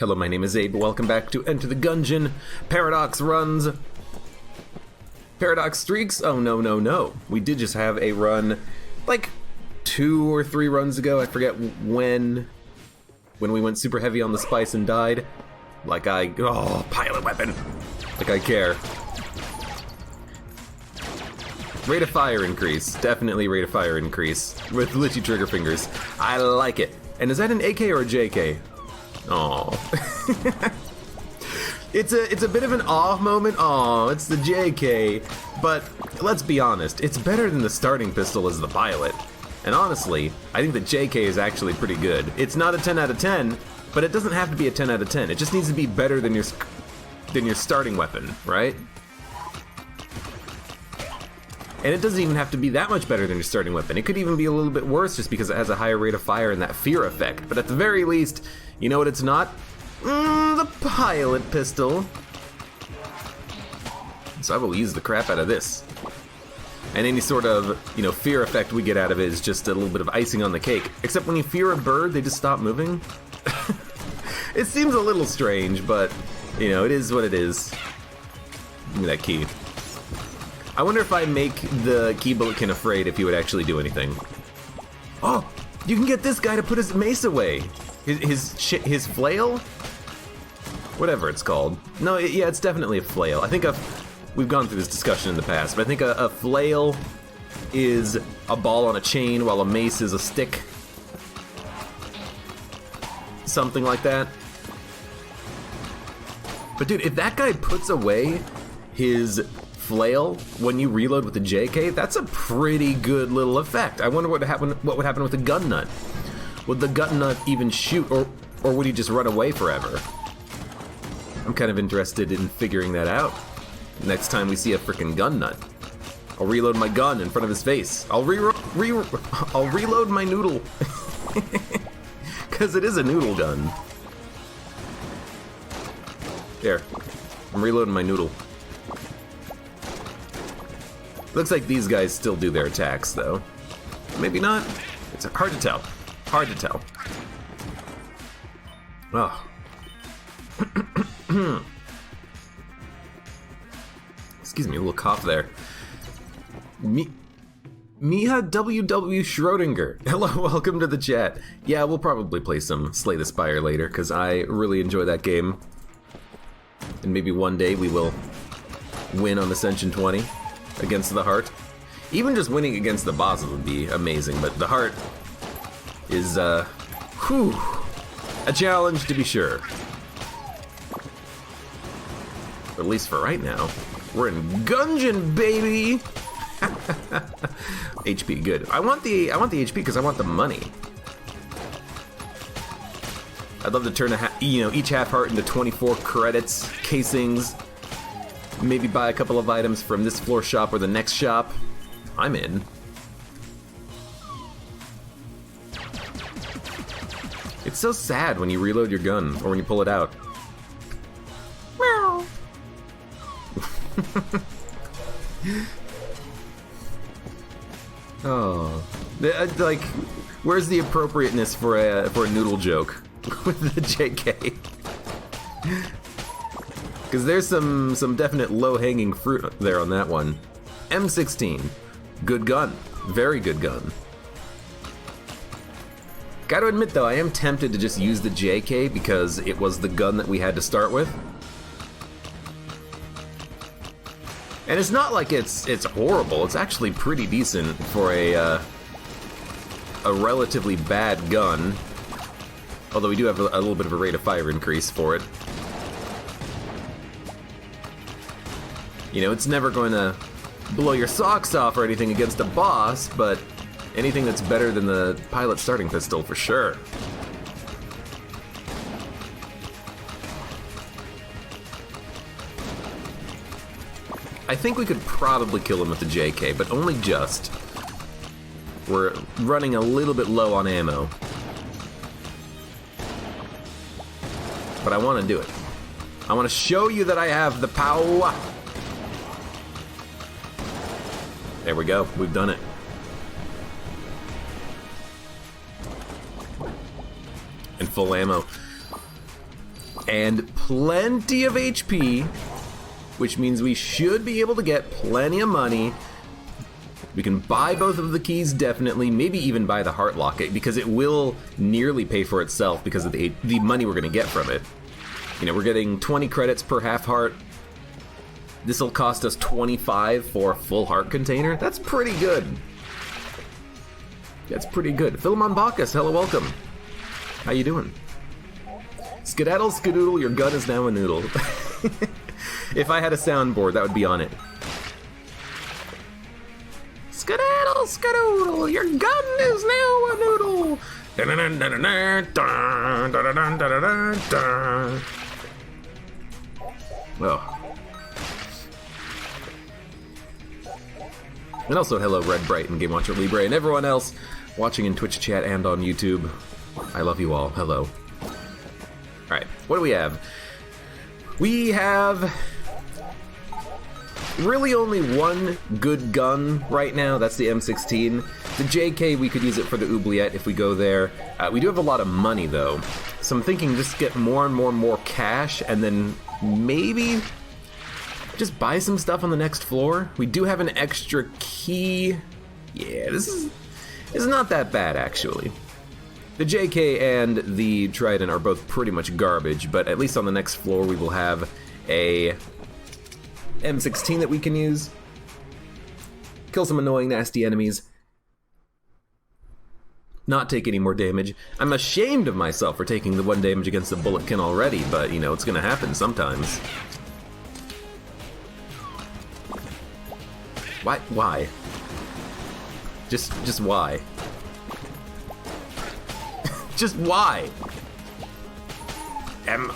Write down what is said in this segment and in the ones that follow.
Hello, my name is Abe. Welcome back to Enter the Gungeon. Paradox runs. Paradox streaks? Oh, no, no, no. We did just have a run, like 2 or 3 runs ago. I forget when we went super heavy on the spice and died. Oh, pilot weapon. Like I care. Rate of fire increase. Definitely rate of fire increase. With glitchy trigger fingers. I like it. And is that an AK or a JK? Oh. It's a bit of an awe moment. Oh, it's the JK. But let's be honest, it's better than the starting pistol as the pilot. And honestly, I think the JK is actually pretty good. It's not a 10 out of 10, but it doesn't have to be a 10 out of 10. It just needs to be better than your starting weapon, right? And it doesn't even have to be that much better than your starting weapon. It could even be a little bit worse just because it has a higher rate of fire and that fear effect. But at the very least, you know what it's not? The pilot pistol. So I will use the crap out of this. And any sort of, fear effect we get out of it is just a little bit of icing on the cake. Except when you fear a bird, they just stop moving. It seems a little strange, but, it is what it is. Give me that key. I wonder if I make the key bulletkin afraid if he would actually do anything. Oh, you can get this guy to put his mace away. His flail? Whatever it's called. No, yeah, it's definitely a flail. I think we've gone through this discussion in the past, but I think a flail is a ball on a chain while a mace is a stick. Something like that. But dude, if that guy puts away his flail when you reload with the JK, that's a pretty good little effect. I wonder what would happen with the gun nut. Would the gun nut even shoot, or would he just run away forever? I'm kind of interested in figuring that out. Next time we see a frickin' gun nut, I'll reload my gun in front of his face. I'll reload my noodle. Because it is a noodle gun. Here, I'm reloading my noodle. Looks like these guys still do their attacks, though. Maybe not. It's hard to tell. Hard to tell. Oh. Excuse me, a little cough there. Miha WW Schrodinger. Hello, welcome to the chat. Yeah, we'll probably play some Slay the Spire later, because I really enjoy that game. And maybe one day we will win on Ascension 20. Against the heart. Even just winning against the bosses would be amazing, but the heart is, a challenge to be sure. But at least for right now, we're in Gungeon, baby! HP, good. I want the HP because I want the money. I'd love to turn each half heart into 24 credits, casings. Maybe buy a couple of items from this floor shop or the next shop. I'm in. It's so sad when you reload your gun or when you pull it out. Meow. Oh, like, where's the appropriateness for a noodle joke with the JK? Because there's some definite low-hanging fruit there on that one. M16. Good gun. Very good gun. Gotta admit, though, I am tempted to just use the JK because it was the gun that we had to start with. And it's not like it's horrible. It's actually pretty decent for a relatively bad gun. Although we do have a little bit of a rate of fire increase for it. It's never going to blow your socks off or anything against a boss, but anything that's better than the pilot starting pistol for sure. I think we could probably kill him with the JK, but only just. We're running a little bit low on ammo. But I want to do it. I want to show you that I have the power. There we go, we've done it. And full ammo. and plenty of HP, which means we should be able to get plenty of money. We can buy both of the keys, definitely, maybe even buy the heart locket, because it will nearly pay for itself because of the money we're going to get from it. You know, we're getting 20 credits per half heart. This will cost us 25 for a full heart container. That's pretty good. That's pretty good. Philemon Bacchus, hello, welcome. How you doing? Skedaddle, skedoodle, your gun is now a noodle. If I had a soundboard, that would be on it. Skedaddle, skedoodle, your gun is now a noodle. Well. And also hello Red Bright and Game Watcher Libre and everyone else watching in Twitch chat and on YouTube. I love you all. Hello. Alright, what do we have? We have really only one good gun right now. That's the M16. The JK, we could use it for the oubliette if we go there. We do have a lot of money though, so I'm thinking just get more and more cash, and then maybe just buy some stuff on the next floor. We do have an extra key. Yeah, this is not that bad actually. The JK and the Trident are both pretty much garbage, but at least on the next floor we will have a M16 that we can use. Kill some annoying, nasty enemies. Not take any more damage. I'm ashamed of myself for taking the 1 damage against the bulletkin already, but you know, it's gonna happen sometimes. Why? Just why? Just why?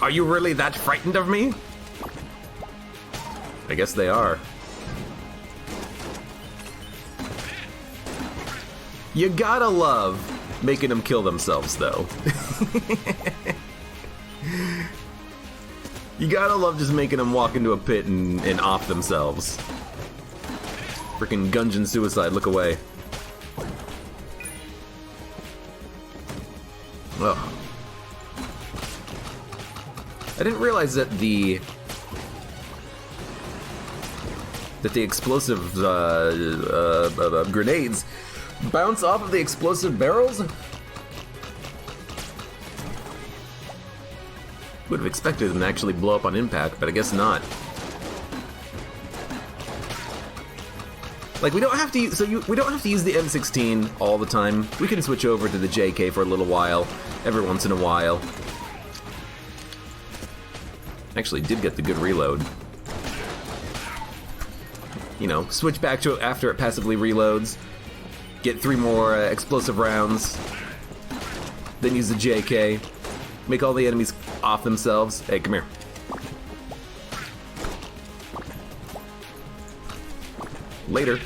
Are you really that frightened of me? I guess they are. You gotta love making them kill themselves, though. You gotta love just making them walk into a pit and off themselves. Freaking Gungeon suicide, look away. Ugh. I didn't realize that the explosive grenades bounce off of the explosive barrels. Would have expected them to actually blow up on impact, but I guess not. Like, we don't have to use, we don't have to use the M16 all the time. We can switch over to the JK for a little while, every once in a while. Actually, did get the good reload. You know, switch back to it after it passively reloads. Get 3 more explosive rounds. Then use the JK. Make all the enemies off themselves. Hey, come here. Later.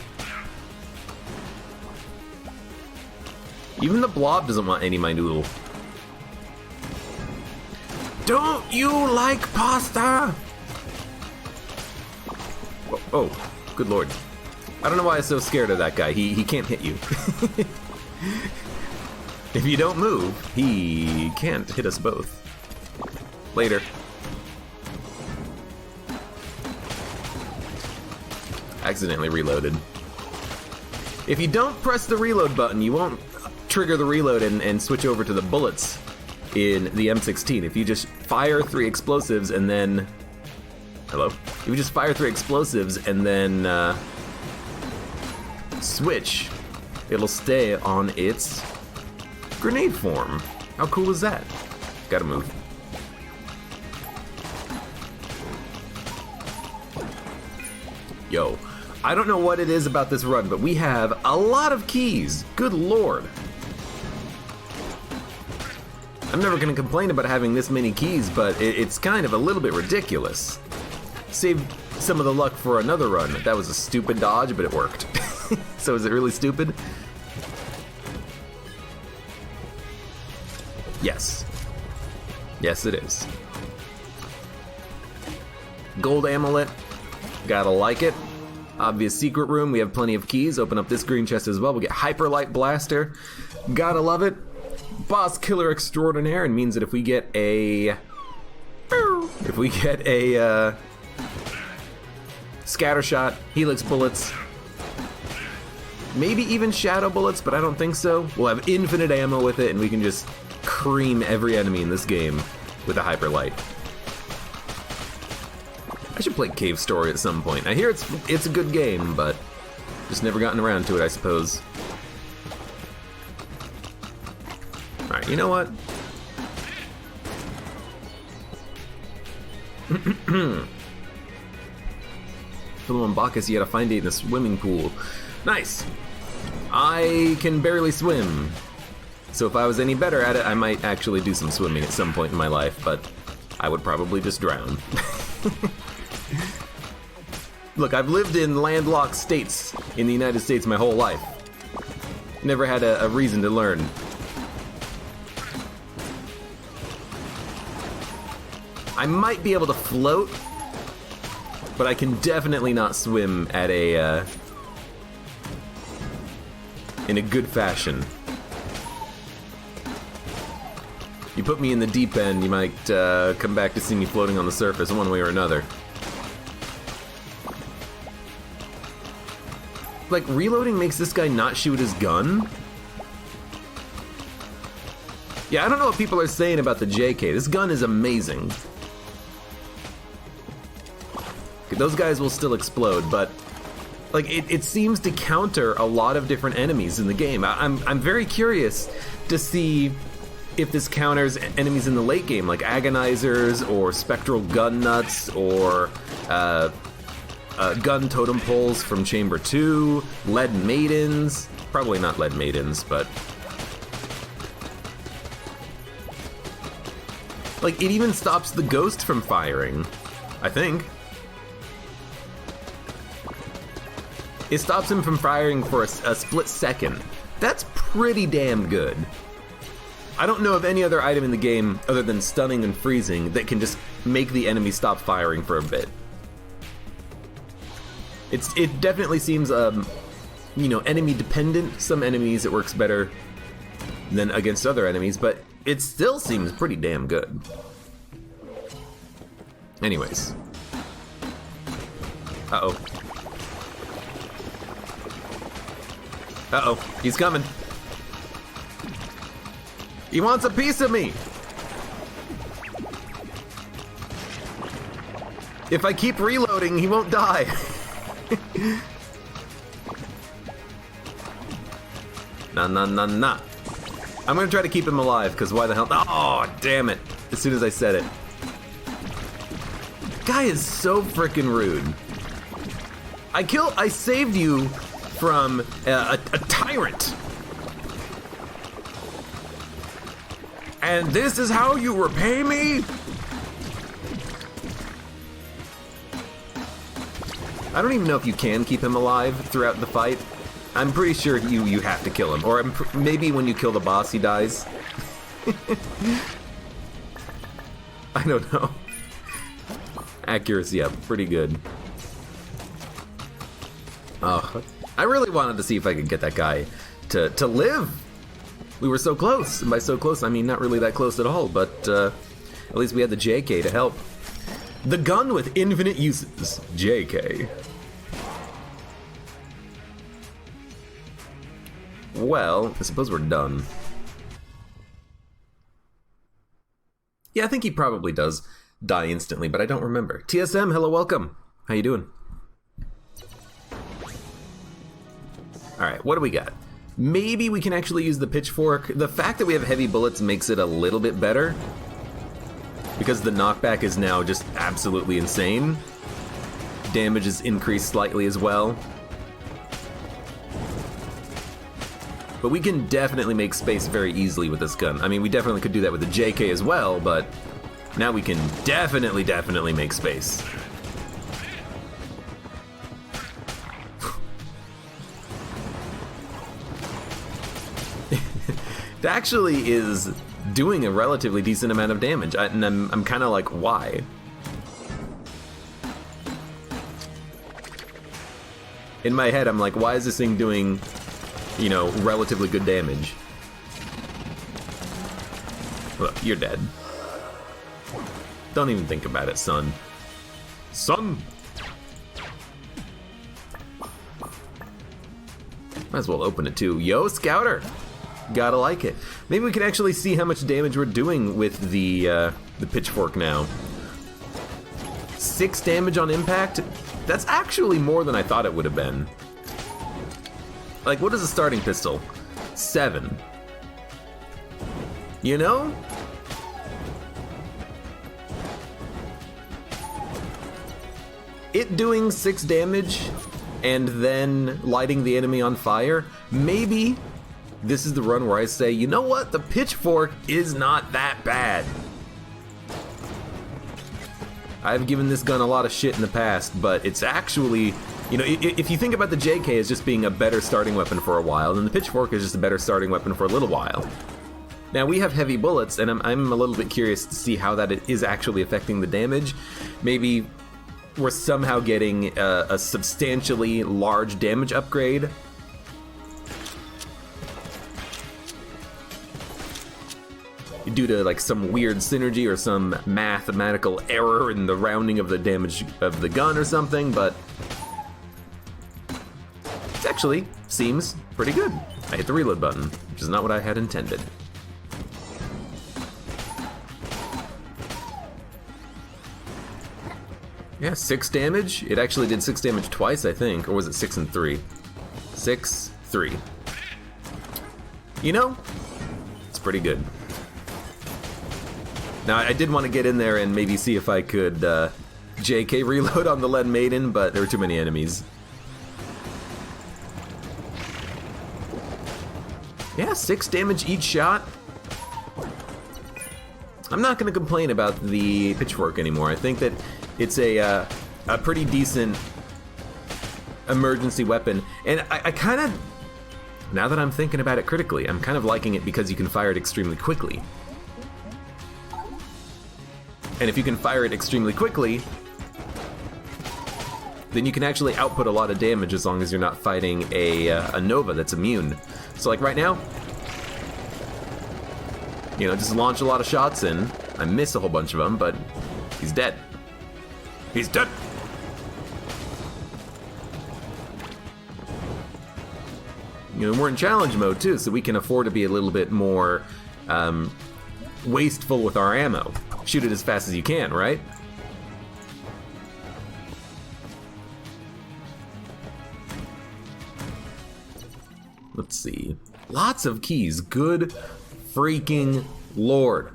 Even the blob doesn't want any of my noodle. Don't you like pasta? Oh, good lord. I don't know why I'm so scared of that guy. He can't hit you. If you don't move, he can't hit us both. Later. Accidentally reloaded. If you don't press the reload button, you won't trigger the reload and switch over to the bullets in the M16. If you just fire 3 explosives and then... Hello? If you just fire 3 explosives and then switch, it'll stay on its grenade form. How cool is that? Gotta move. Yo, I don't know what it is about this run, but we have a lot of keys. Good lord. I'm never gonna complain about having this many keys, but it's kind of a little bit ridiculous. Save some of the luck for another run. That was a stupid dodge, but it worked. So is it really stupid? Yes. Yes, it is. Gold amulet. Gotta like it. Obvious secret room. We have plenty of keys. Open up this green chest as well. We get Hyperlight Blaster. Gotta love it. Boss Killer Extraordinaire. And means that if we get a If we get a scatter shot, helix bullets, maybe even shadow bullets, but I don't think so. We'll have infinite ammo with it, and we can just cream every enemy in this game with a hyper light. I should play Cave Story at some point. I hear it's a good game, but just never gotten around to it, I suppose. Alright, you know what? Philombacus, you gotta find it in a swimming pool. Nice! I can barely swim. So if I was any better at it, I might actually do some swimming at some point in my life, but I would probably just drown. Look, I've lived in landlocked states in the United States my whole life. Never had a reason to learn. I might be able to float, but I can definitely not swim at in a good fashion. You put me in the deep end, you might come back to see me floating on the surface one way or another. Like, reloading makes this guy not shoot his gun? Yeah, I don't know what people are saying about the JK. This gun is amazing. Those guys will still explode, but like it seems to counter a lot of different enemies in the game. I'm very curious to see if this counters enemies in the late game, like agonizers or spectral gun nuts or gun totem poles from Chamber 2, lead maidens. Probably not lead maidens, but like it even stops the ghost from firing, I think. It stops him from firing for a split second. That's pretty damn good. I don't know of any other item in the game, other than stunning and freezing, that can just make the enemy stop firing for a bit. It definitely seems, enemy dependent. Some enemies it works better than against other enemies, but it still seems pretty damn good. Anyways. Uh-oh. Uh-oh, he's coming. He wants a piece of me! If I keep reloading, he won't die. Nah. I'm gonna try to keep him alive, because why the hell? Oh, damn it. As soon as I said it. Guy is so freaking rude. I saved you from a tyrant. And this is how you repay me? I don't even know if you can keep him alive throughout the fight. I'm pretty sure you have to kill him. Or maybe when you kill the boss, he dies. I don't know. Accuracy, yeah, pretty good. Oh, I really wanted to see if I could get that guy to live. We were so close. And by so close, I mean not really that close at all, but at least we had the JK to help. The gun with infinite uses. JK. Well, I suppose we're done. Yeah, I think he probably does die instantly, but I don't remember. TSM, hello, welcome. How you doing? Alright, what do we got? Maybe we can actually use the pitchfork. The fact that we have heavy bullets makes it a little bit better, because the knockback is now just absolutely insane. Damage is increased slightly as well. But we can definitely make space very easily with this gun. I mean, we definitely could do that with the JK as well, but now we can definitely make space. It actually is doing a relatively decent amount of damage, and I'm kind of like, why? In my head, I'm like, why is this thing doing, you know, relatively good damage? Look, you're dead. Don't even think about it, son. Son! Might as well open it too. Yo, Scouter! Gotta like it. Maybe we can actually see how much damage we're doing with the pitchfork now. 6 damage on impact? That's actually more than I thought it would have been. Like, what is a starting pistol? 7. You know? It doing 6 damage and then lighting the enemy on fire, maybe this is the run where I say, you know what, the pitchfork is not that bad. I've given this gun a lot of shit in the past, but it's actually, you know, if you think about the JK as just being a better starting weapon for a while, then the pitchfork is just a better starting weapon for a little while. Now, we have heavy bullets, and I'm a little bit curious to see how that is actually affecting the damage. Maybe we're somehow getting a substantially large damage upgrade. Due to like some weird synergy or some mathematical error in the rounding of the damage of the gun or something, but it actually seems pretty good. I hit the reload button, which is not what I had intended. Yeah, 6 damage. It actually did 6 damage twice, I think. Or was it 6 and 3? 6, 3. You know, it's pretty good. Now, I did want to get in there and maybe see if I could JK reload on the Lead Maiden, but there were too many enemies. Yeah, 6 damage each shot. I'm not going to complain about the pitchfork anymore. I think that it's a pretty decent emergency weapon. And I kind of, now that I'm thinking about it critically, I'm kind of liking it because you can fire it extremely quickly. And if you can fire it extremely quickly, then you can actually output a lot of damage as long as you're not fighting a Nova that's immune. So like right now, you know, just launch a lot of shots in. I miss a whole bunch of them, but he's dead. He's dead! You know, we're in challenge mode too, so we can afford to be a little bit more wasteful with our ammo. Shoot it as fast as you can, right? Let's see. Lots of keys. Good freaking lord.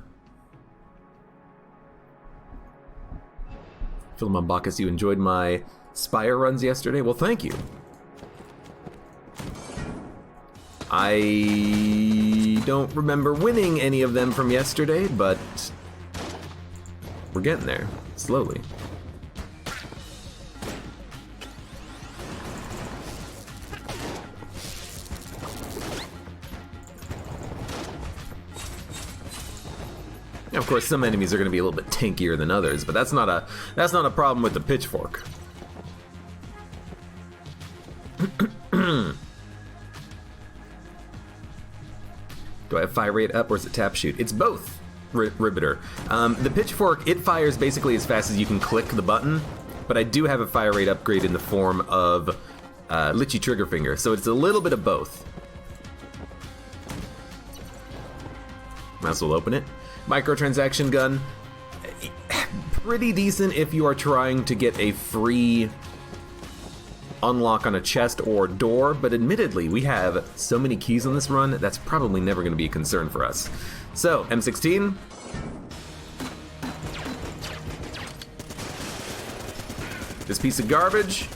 Philemon Bacchus, you enjoyed my Spire runs yesterday? Well, thank you. I don't remember winning any of them from yesterday, but we're getting there, slowly. Of course, some enemies are going to be a little bit tankier than others, but that's not a problem with the pitchfork. Do I have fire rate up or is it tap shoot? It's both, Ribbiter. The pitchfork, it fires basically as fast as you can click the button, but I do have a fire rate upgrade in the form of Litchi Trigger Finger, so it's a little bit of both. Might as well open it. Microtransaction gun, pretty decent if you are trying to get a free unlock on a chest or door, but admittedly, we have so many keys on this run, that's probably never going to be a concern for us. So, M16. This piece of garbage.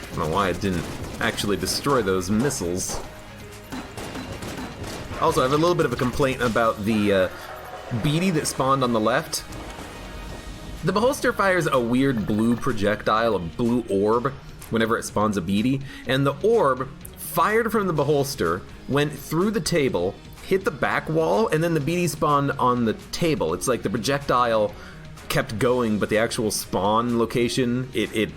I don't know why it didn't actually destroy those missiles. Also, I have a little bit of a complaint about the beady that spawned on the left. The Beholster fires a weird blue projectile, a blue orb, whenever it spawns a beady, and the orb fired from the Beholster, went through the table, hit the back wall, and then the beady spawned on the table. It's like the projectile kept going, but the actual spawn location, it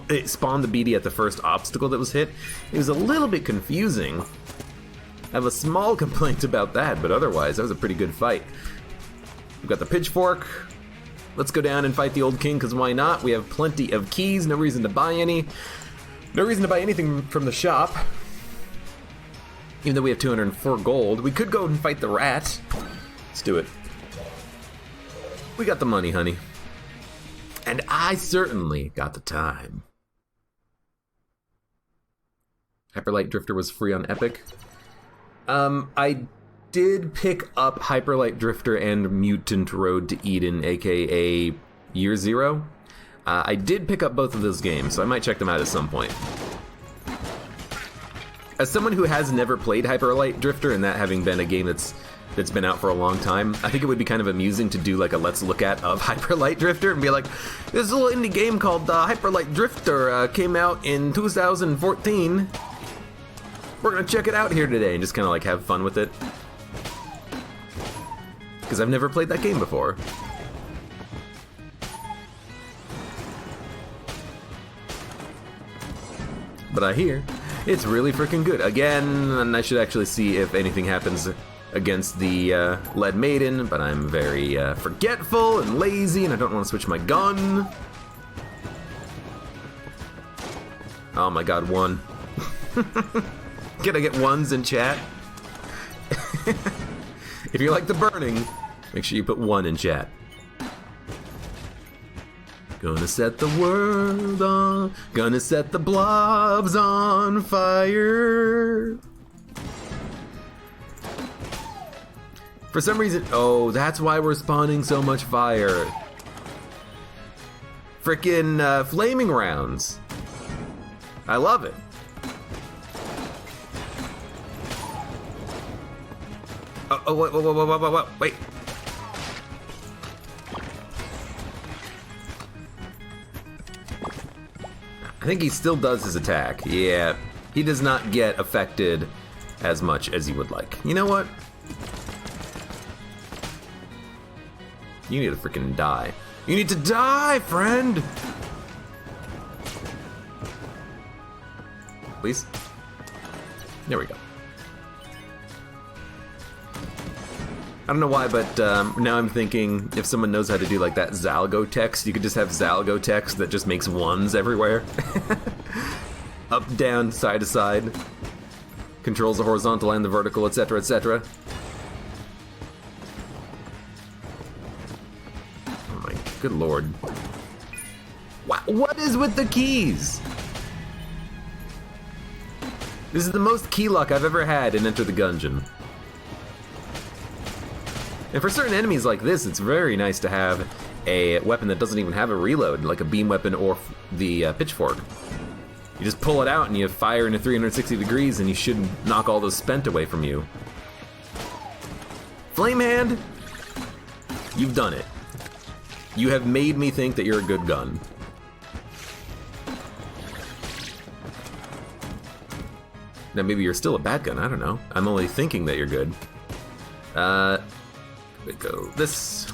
it spawned the BD at the first obstacle that was hit. It was a little bit confusing. I have a small complaint about that, but otherwise, that was a pretty good fight. We've got the pitchfork. Let's go down and fight the old king, because why not? We have plenty of keys, no reason to buy any. No reason to buy anything from the shop. Even though we have 204 gold. We could go and fight the rat. Let's do it. We got the money, honey. And I certainly got the time. Hyperlight Drifter was free on Epic. I did pick up Hyperlight Drifter and Mutant Road to Eden, aka Year Zero. I did pick up both of those games, so I might check them out at some point. As someone who has never played Hyperlight Drifter, and that having been a game that's been out for a long time, I think it would be kind of amusing to do like a let's look at of Hyperlight Drifter and be like, this little indie game called Hyperlight Drifter came out in 2014. We're gonna check it out here today and just kind of like have fun with it. Because I've never played that game before. But I hear it's really freaking good. Again, and I should actually see if anything happens against the Lead Maiden, but I'm very forgetful and lazy, and I don't want to switch my gun. Oh my god, one. Can I get ones in chat? If you like the burning, make sure you put one in chat. Gonna set the world on, gonna set the blobs on fire. For some reason, oh, that's why we're spawning so much fire. Frickin' flaming rounds. I love it. Oh, wait. I think he still does his attack. Yeah, he does not get affected as much as he would like. You know what? You need to freaking die. You need to die, friend! Please? There we go. I don't know why, but now I'm thinking if someone knows how to do like that Zalgo text, you could just have Zalgo text that just makes ones everywhere. Up, down, side to side. Controls the horizontal and the vertical, etc., etc. Oh my good lord. What is with the keys? This is the most key luck I've ever had in Enter the Gungeon. And for certain enemies like this, it's very nice to have a weapon that doesn't even have a reload, like a beam weapon or the pitchfork. You just pull it out and you fire into 360 degrees and you should knock all those spent away from you. Flame Hand, you've done it. You have made me think that you're a good gun. Now maybe you're still a bad gun, I don't know. I'm only thinking that you're good. We go this.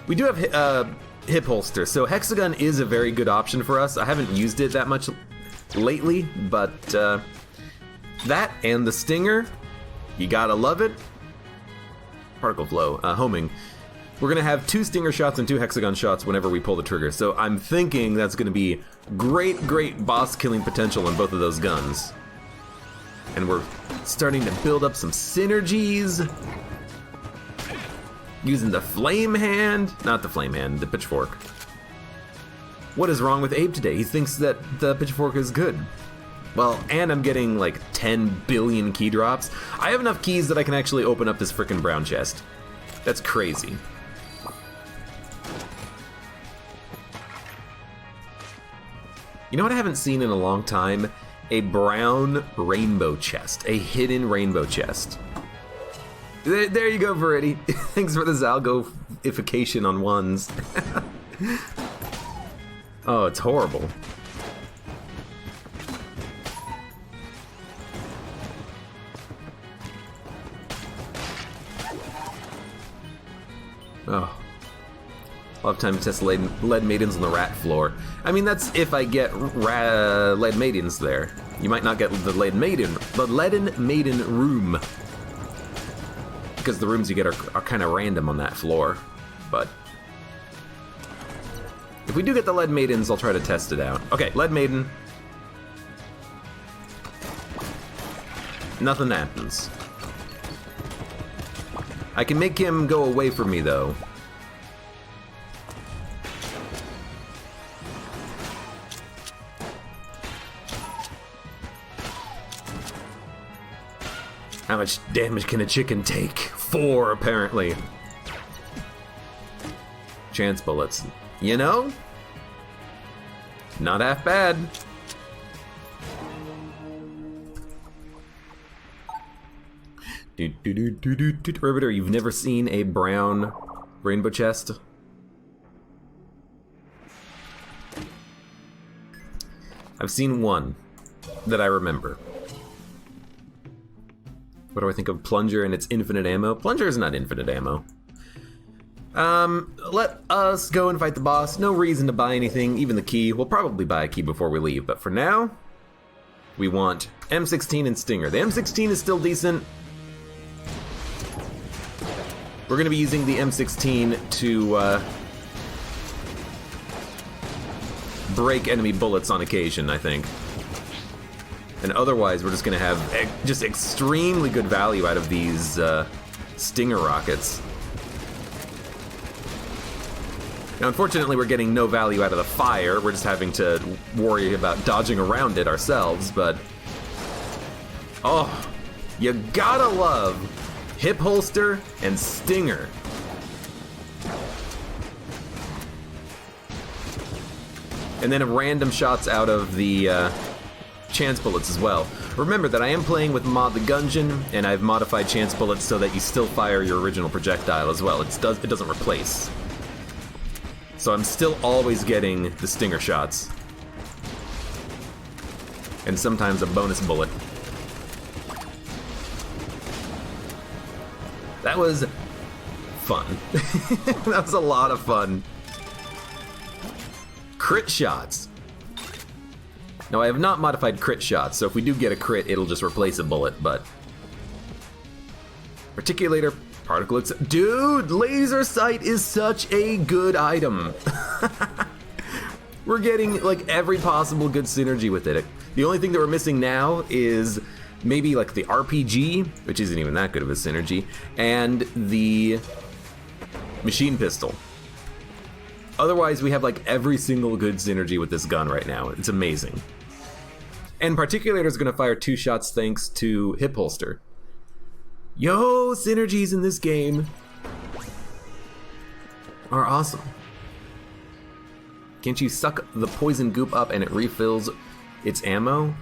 We do have hip holster, so hexagon is a very good option for us. I haven't used it that much lately, but that and the stinger, you gotta love it. Particle flow, homing. We're gonna have 2 stinger shots and 2 hexagon shots whenever we pull the trigger, so I'm thinking that's gonna be great boss killing potential in both of those guns. And we're starting to build up some synergies. Using the flame hand, not the flame hand, the pitchfork. What is wrong with Abe today? He thinks that the pitchfork is good. Well, and I'm getting like 10 billion key drops. I have enough keys that I can actually open up this frickin' brown chest. That's crazy. You know what I haven't seen in a long time? A brown rainbow chest, a hidden rainbow chest. There you go, Veriddy. Thanks for the Zalgo-ification on ones. Oh, it's horrible. Oh. I'll have time to test lead maidens on the rat floor. I mean, that's if I get lead maidens there. You might not get the leaden maiden room. Because the rooms you get are kind of random on that floor. But if we do get the lead maidens, I'll try to test it out. Okay, lead maiden. Nothing happens. I can make him go away from me, though. How much damage can a chicken take? 4, apparently. Chance bullets. You know? Not half bad. Ribbiter, you've never seen a brown rainbow chest? I've seen one that I remember. What do I think of Plunger and its infinite ammo? Plunger is not infinite ammo. Let us go and fight the boss. No reason to buy anything, even the key. We'll probably buy a key before we leave, but for now, we want M16 and Stinger. The M16 is still decent. We're going to be using the M16 to break enemy bullets on occasion, I think. And otherwise, we're just going to have just extremely good value out of these Stinger rockets. Now, unfortunately, we're getting no value out of the fire. We're just having to worry about dodging around it ourselves, but... oh, you gotta love hip holster and Stinger. And then random shots out of the chance bullets as well. Remember that I am playing with Mod the Gungeon, and I've modified chance bullets so that you still fire your original projectile as well. It doesn't replace. So I'm still always getting the Stinger shots. And sometimes a bonus bullet. That was fun. That was a lot of fun. Crit shots. Now I have not modified crit shots, so if we do get a crit, it'll just replace a bullet, but... Reticulator, particle dude, laser sight is such a good item. We're getting like every possible good synergy with it. The only thing that we're missing now is maybe like the RPG, which isn't even that good of a synergy, and the machine pistol. Otherwise, we have like every single good synergy with this gun right now. It's amazing. And Particulator is going to fire 2 shots thanks to hip holster. Yo, synergies in this game are awesome. Can't you suck the poison goop up and it refills its ammo?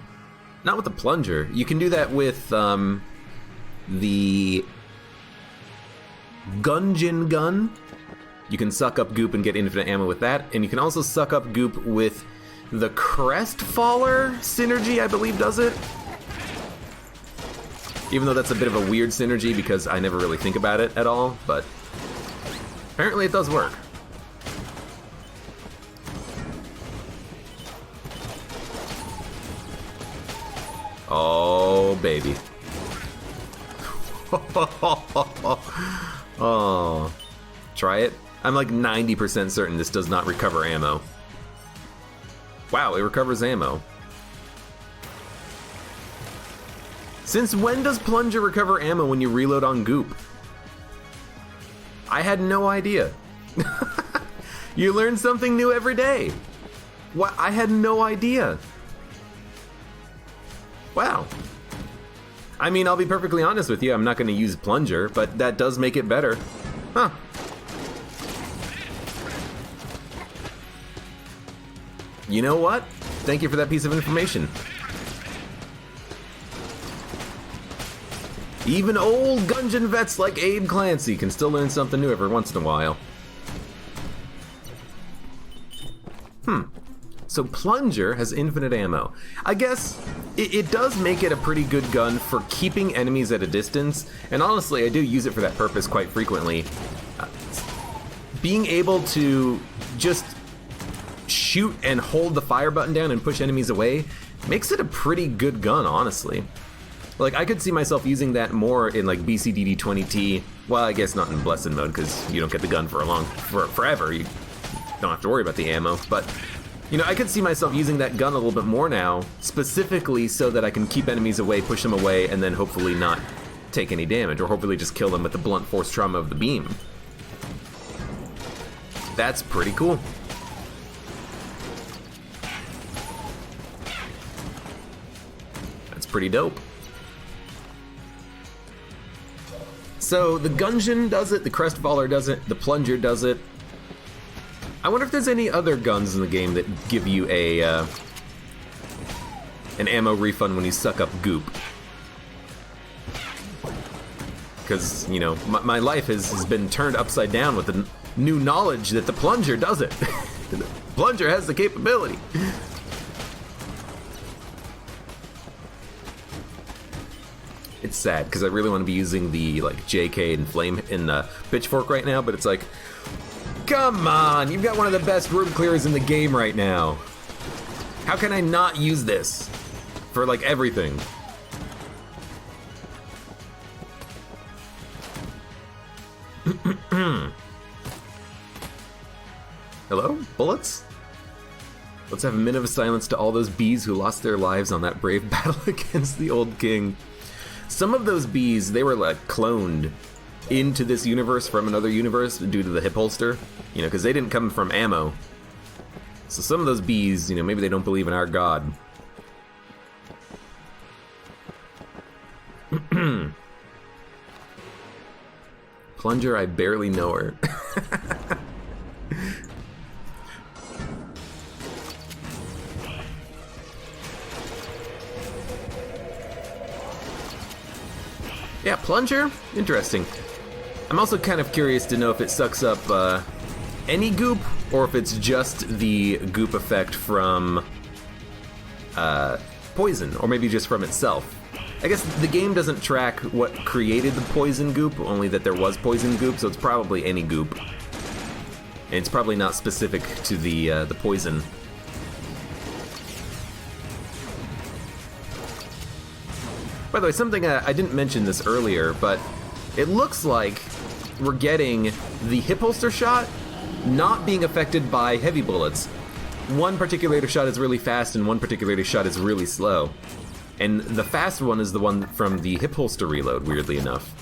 Not with the plunger. You can do that with the Gungeon gun. You can suck up goop and get infinite ammo with that, and you can also suck up goop with the Crestfaller synergy, I believe, does it. Even though that's a bit of a weird synergy because I never really think about it at all, but apparently it does work. Oh, baby. Oh. Try it. I'm like 90% certain this does not recover ammo. Wow, it recovers ammo. Since when does Plunger recover ammo when you reload on goop? I had no idea. You learn something new every day. What? I had no idea. Wow. I mean, I'll be perfectly honest with you, I'm not going to use Plunger, but that does make it better. Huh. You know what? Thank you for that piece of information. Even old Gungeon vets like AbeClancy can still learn something new every once in a while. So Plunger has infinite ammo. I guess it does make it a pretty good gun for keeping enemies at a distance, and honestly, I do use it for that purpose quite frequently. being able to just shoot and hold the fire button down and push enemies away makes it a pretty good gun, honestly. Like, I could see myself using that more in like BCDD 20T. Well, I guess not in Blessed mode, because you don't get the gun for forever. You don't have to worry about the ammo. But, you know, I could see myself using that gun a little bit more now, specifically so that I can keep enemies away, push them away, and then hopefully not take any damage, or hopefully just kill them with the blunt force trauma of the beam. That's pretty cool. That's pretty dope. So the Gungeon does it, the Crestfaller does it, the Plunger does it. I wonder if there's any other guns in the game that give you an ammo refund when you suck up goop. Because, you know, my life has been turned upside down with the new knowledge that the Plunger does it. The Plunger has the capability. It's sad because I really want to be using the like JK and Flame in Pitchfork right now, but it's like, come on, you've got one of the best room clearers in the game right now. How can I not use this for like everything? Hello? Bullets? Let's have a minute of silence to all those bees who lost their lives on that brave battle against the old king. Some of those bees, they were like cloned into this universe from another universe due to the hip holster, you know, because they didn't come from ammo. So some of those bees, you know, maybe they don't believe in our god. Plunger, I barely know her. Yeah, Plunger? Interesting. I'm also kind of curious to know if it sucks up any goop, or if it's just the goop effect from poison, or maybe just from itself. I guess the game doesn't track what created the poison goop, only that there was poison goop, so it's probably any goop. And it's probably not specific to the poison. By the way, something I didn't mention this earlier, but it looks like we're getting the hip holster shot not being affected by heavy bullets. One particulator shot is really fast and one particulator shot is really slow. And the fast one is the one from the hip holster reload, weirdly enough.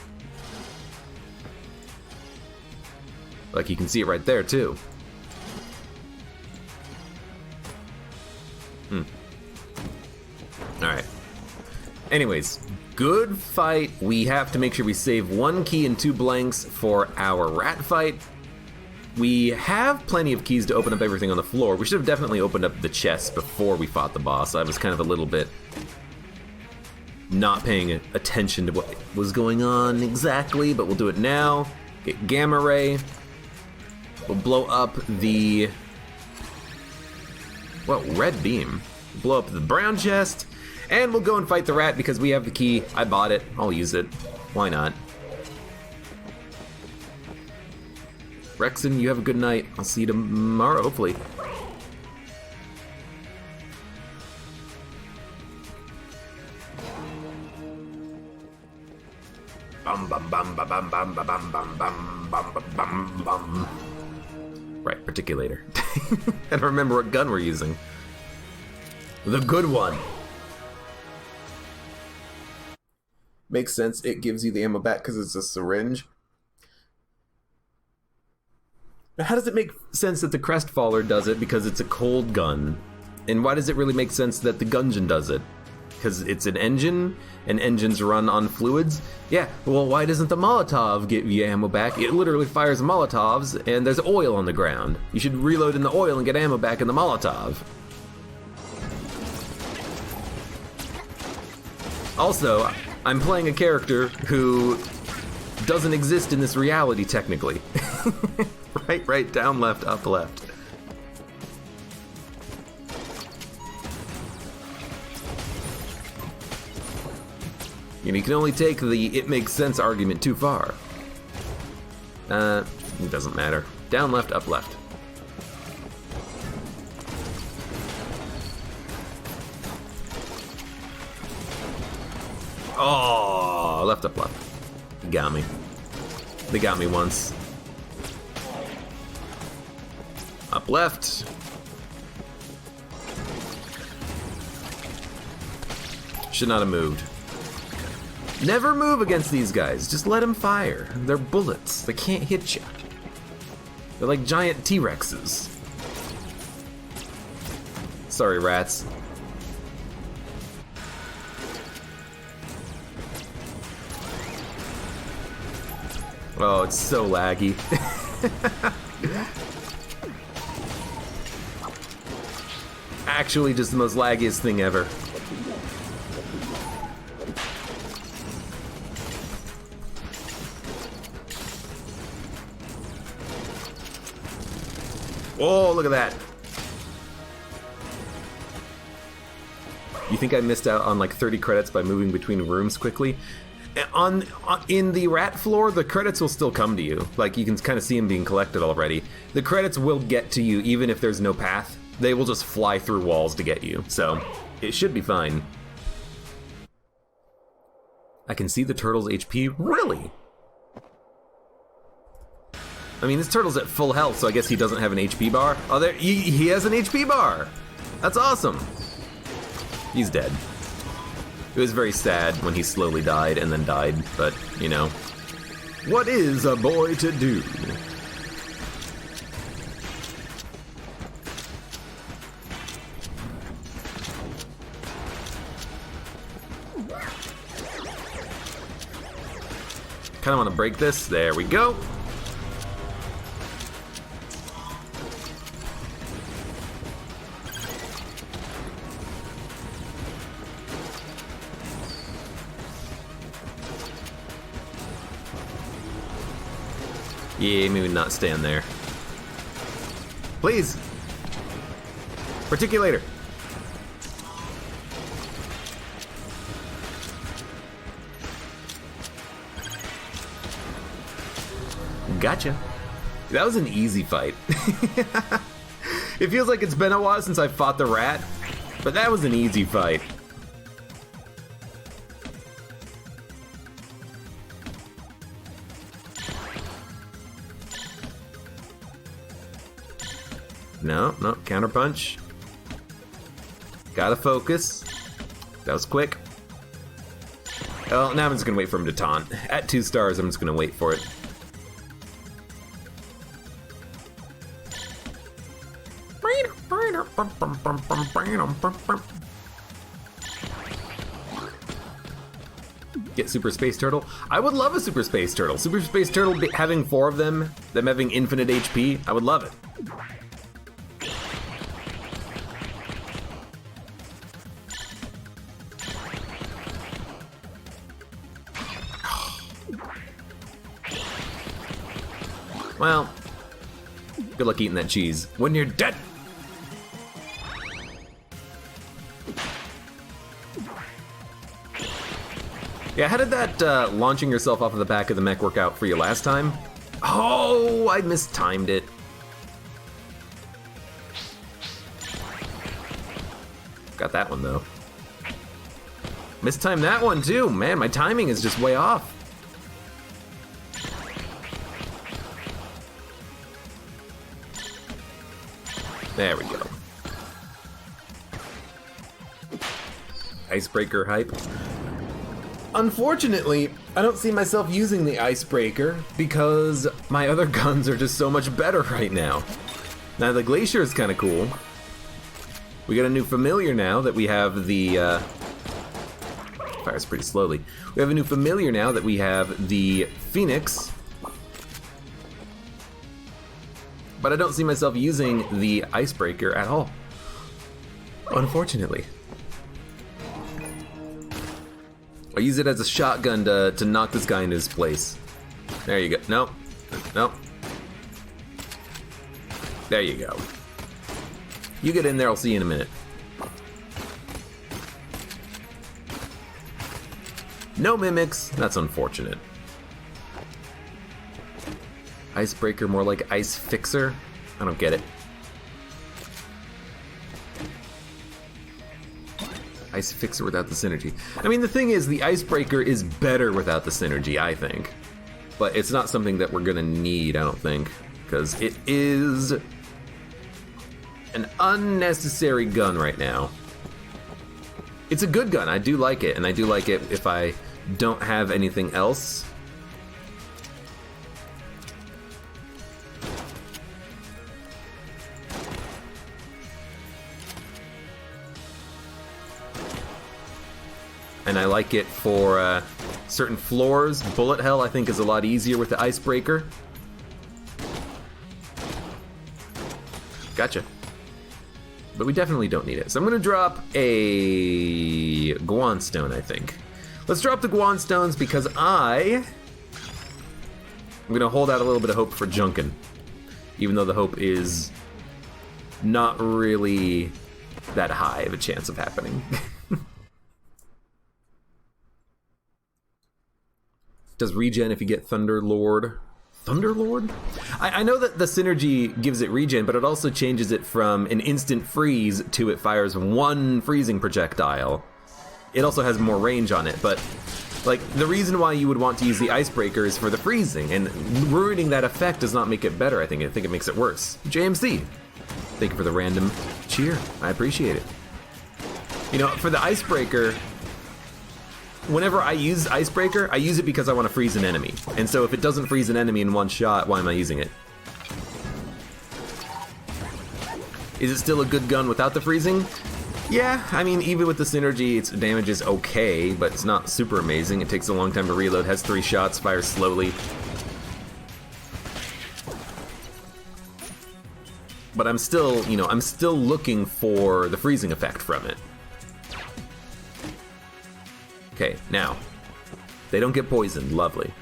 Like, you can see it right there, too. Alright. Anyways, good fight. We have to make sure we save 1 key and 2 blanks for our rat fight. We have plenty of keys to open up everything on the floor. We should have definitely opened up the chest before we fought the boss. I was kind of a little bit not paying attention to what was going on exactly, but we'll do it now. Get Gamma Ray. We'll blow up the... well, red beam. Blow up the brown chest. And we'll go and fight the rat because we have the key. I bought it. I'll use it. Why not? Rexon, you have a good night. I'll see you tomorrow, hopefully. Bum bum bum bum bum bum bum bum bum bum bum bum. Right, particulator. I don't remember what gun we're using. The good one. Makes sense. It gives you the ammo back because it's a syringe. But how does it make sense that the Crestfaller does it because it's a cold gun? And why does it really make sense that the Gungeon does it? Because it's an engine, and engines run on fluids? Yeah, well, why doesn't the Molotov give you ammo back? It literally fires Molotovs, and there's oil on the ground. You should reload in the oil and get ammo back in the Molotov. Also, I'm playing a character who doesn't exist in this reality, technically. Right, down, left, up, left. You know, you can only take the it makes sense argument too far. It doesn't matter. Down, left, up, left. Oh, left, up, left. You got me. They got me once. Up, left. Should not have moved. Never move against these guys. Just let them fire. They're bullets. They can't hit you. They're like giant T-Rexes. Sorry, rats. Oh, it's so laggy. Actually, just the most laggiest thing ever. Oh, look at that. You think I missed out on like 30 credits by moving between rooms quickly? In the rat floor, the credits will still come to you. Like, you can kind of see them being collected already. The credits will get to you even if there's no path. They will just fly through walls to get you, so it should be fine. I can see the turtle's HP? Really? I mean, this turtle's at full health, so I guess he doesn't have an HP bar. Oh, there, he has an HP bar! That's awesome! He's dead. It was very sad when he slowly died and then died, but, you know. What is a boy to do? Kinda wanna break this. There we go. Yeah, maybe not stand there. Please! Particulator! Gotcha. That was an easy fight. It feels like it's been a while since I fought the rat, but that was an easy fight. No, counterpunch. Gotta focus. That was quick. Well, now I'm just gonna wait for him to taunt. At 2 stars, I'm just gonna wait for it. Get Super Space Turtle. I would love a Super Space Turtle. Super Space Turtle having 4 of them having infinite HP, I would love it. Well, good luck eating that cheese when you're dead. Yeah, how did that launching yourself off of the back of the mech work out for you last time? Oh, I mistimed it. Got that one though. Mistimed that one too. Man, my timing is just way off. There we go. Icebreaker hype. Unfortunately, I don't see myself using the icebreaker because my other guns are just so much better right now. Now the glacier is kind of cool. We got a new familiar now that we have the fires pretty slowly. We have a new familiar now that we have the Phoenix. But I don't see myself using the icebreaker at all. Unfortunately. I'll use it as a shotgun to knock this guy into his place. There you go. Nope. Nope. There you go. You get in there, I'll see you in a minute. No mimics. That's unfortunate. Icebreaker, more like Ice Fixer? I don't get it. Ice Fixer without the synergy. I mean, the thing is, the Icebreaker is better without the synergy, I think. But it's not something that we're gonna need, I don't think. Because it is an unnecessary gun right now. It's a good gun, I do like it, and I do like it if I don't have anything else. And I like it for certain floors. Bullet hell, I think, is a lot easier with the Icebreaker. Gotcha. But we definitely don't need it. So I'm gonna drop a Guan Stone, I think. Let's drop the Guan Stones because I'm gonna hold out a little bit of hope for Junkin. Even though the hope is not really that high of a chance of happening. Does regen if you get Thunderlord. Thunderlord? I know that the synergy gives it regen, but it also changes it from an instant freeze to it fires one freezing projectile. It also has more range on it, but like the reason why you would want to use the Icebreaker is for the freezing, and ruining that effect does not make it better. I think it makes it worse. JMC, thank you for the random cheer. I appreciate it. You know, for the Icebreaker, whenever I use Icebreaker, I use it because I want to freeze an enemy. And so if it doesn't freeze an enemy in one shot, why am I using it? Is it still a good gun without the freezing? Yeah, I mean, even with the synergy, its damage is okay, but it's not super amazing. It takes a long time to reload, has 3 shots, fires slowly. But I'm still, you know, I'm still looking for the freezing effect from it. Okay, now, they don't get poisoned. Lovely.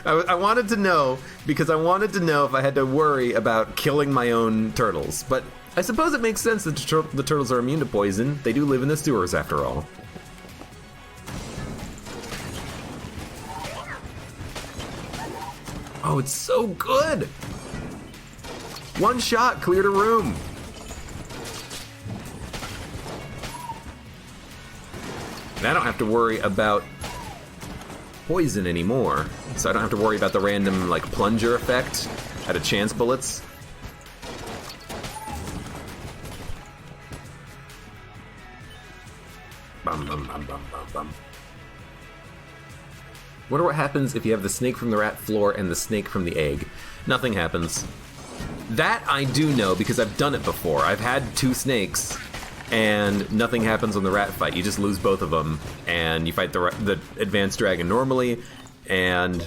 I wanted to know, because I wanted to know if I had to worry about killing my own turtles. But I suppose it makes sense that the turtles are immune to poison. They do live in the sewers, after all. Oh, it's so good! One shot, cleared a room. And I don't have to worry about poison anymore. So I don't have to worry about the random, like, plunger effect out of chance bullets. Bum, bum, bum, bum, bum, bum. Wonder what happens if you have the snake from the rat floor and the snake from the egg. Nothing happens. That I do know because I've done it before. I've had 2 snakes and nothing happens on the rat fight. You just lose both of them, and you fight the advanced dragon normally, and...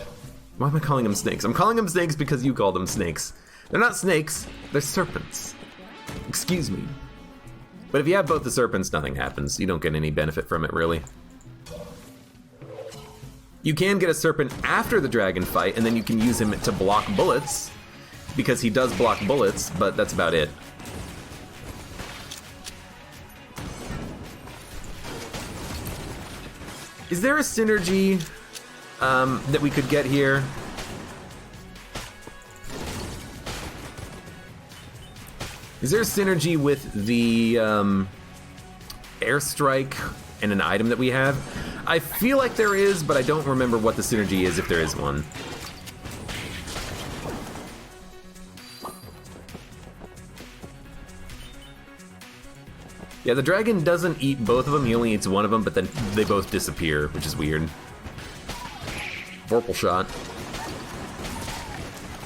Why am I calling them snakes? I'm calling them snakes because you call them snakes. They're not snakes, they're serpents. Excuse me. But if you have both the serpents, nothing happens. You don't get any benefit from it, really. You can get a serpent after the dragon fight, and then you can use him to block bullets, because he does block bullets, but that's about it. Is there a synergy that we could get here? Is there a synergy with the airstrike and an item that we have? I feel like there is, but I don't remember what the synergy is if there is one. Yeah, the dragon doesn't eat both of them, he only eats one of them, but then they both disappear, which is weird. Vorpal shot.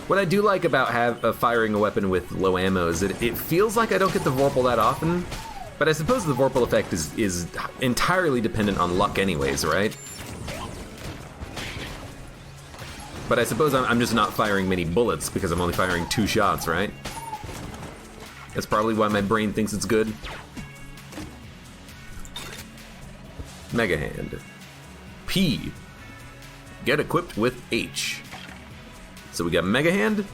What I do like about firing a weapon with low ammo is that it feels like I don't get the Vorpal that often, but I suppose the Vorpal effect is entirely dependent on luck anyways, right? But I suppose I'm just not firing many bullets because I'm only firing 2 shots, right? That's probably why my brain thinks it's good. Mega Hand. P. Get equipped with H. So we got Mega Hand,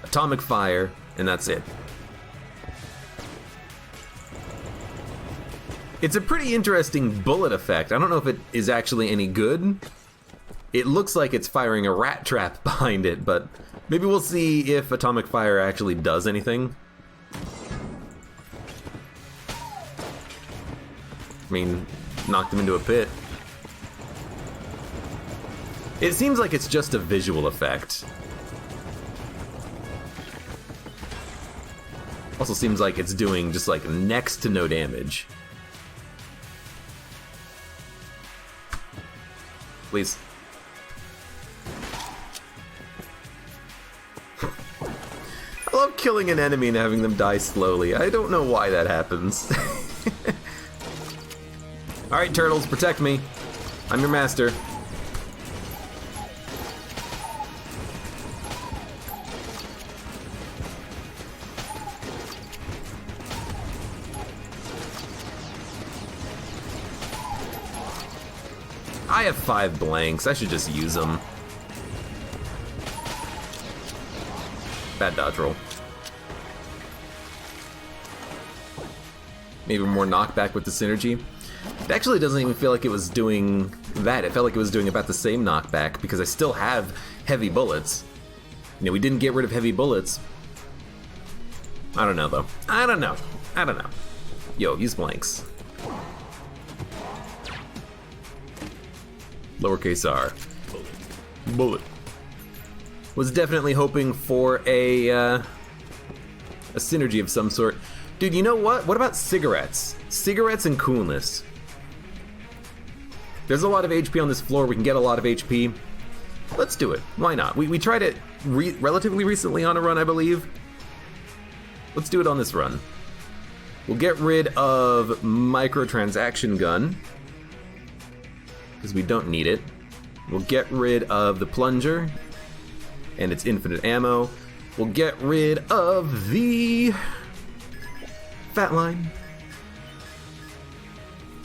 Atomic Fire, and that's it. It's a pretty interesting bullet effect. I don't know if it is actually any good, It looks like it's firing a rat trap behind it, but maybe we'll see if atomic fire actually does anything. I mean, knocked him into a pit. It seems like it's just a visual effect. Also seems like it's doing just like next to no damage. Please. I love killing an enemy and having them die slowly. I don't know why that happens. Alright, turtles, protect me. I'm your master. I have 5 blanks. I should just use them. Bad dodge roll. Maybe more knockback with the synergy. It actually doesn't even feel like it was doing that. It felt like it was doing about the same knockback because I still have heavy bullets. You know, we didn't get rid of heavy bullets. I don't know, though. I don't know. Yo, use blanks. Lowercase r. Bullet. Was definitely hoping for a synergy of some sort. Dude, you know what? What about cigarettes? Cigarettes and coolness. There's a lot of HP on this floor. We can get a lot of HP. Let's do it. Why not? We tried it relatively recently on a run, I believe. Let's do it on this run. We'll get rid of microtransaction gun, because we don't need it. We'll get rid of the plunger and its infinite ammo. We'll get rid of the fat line.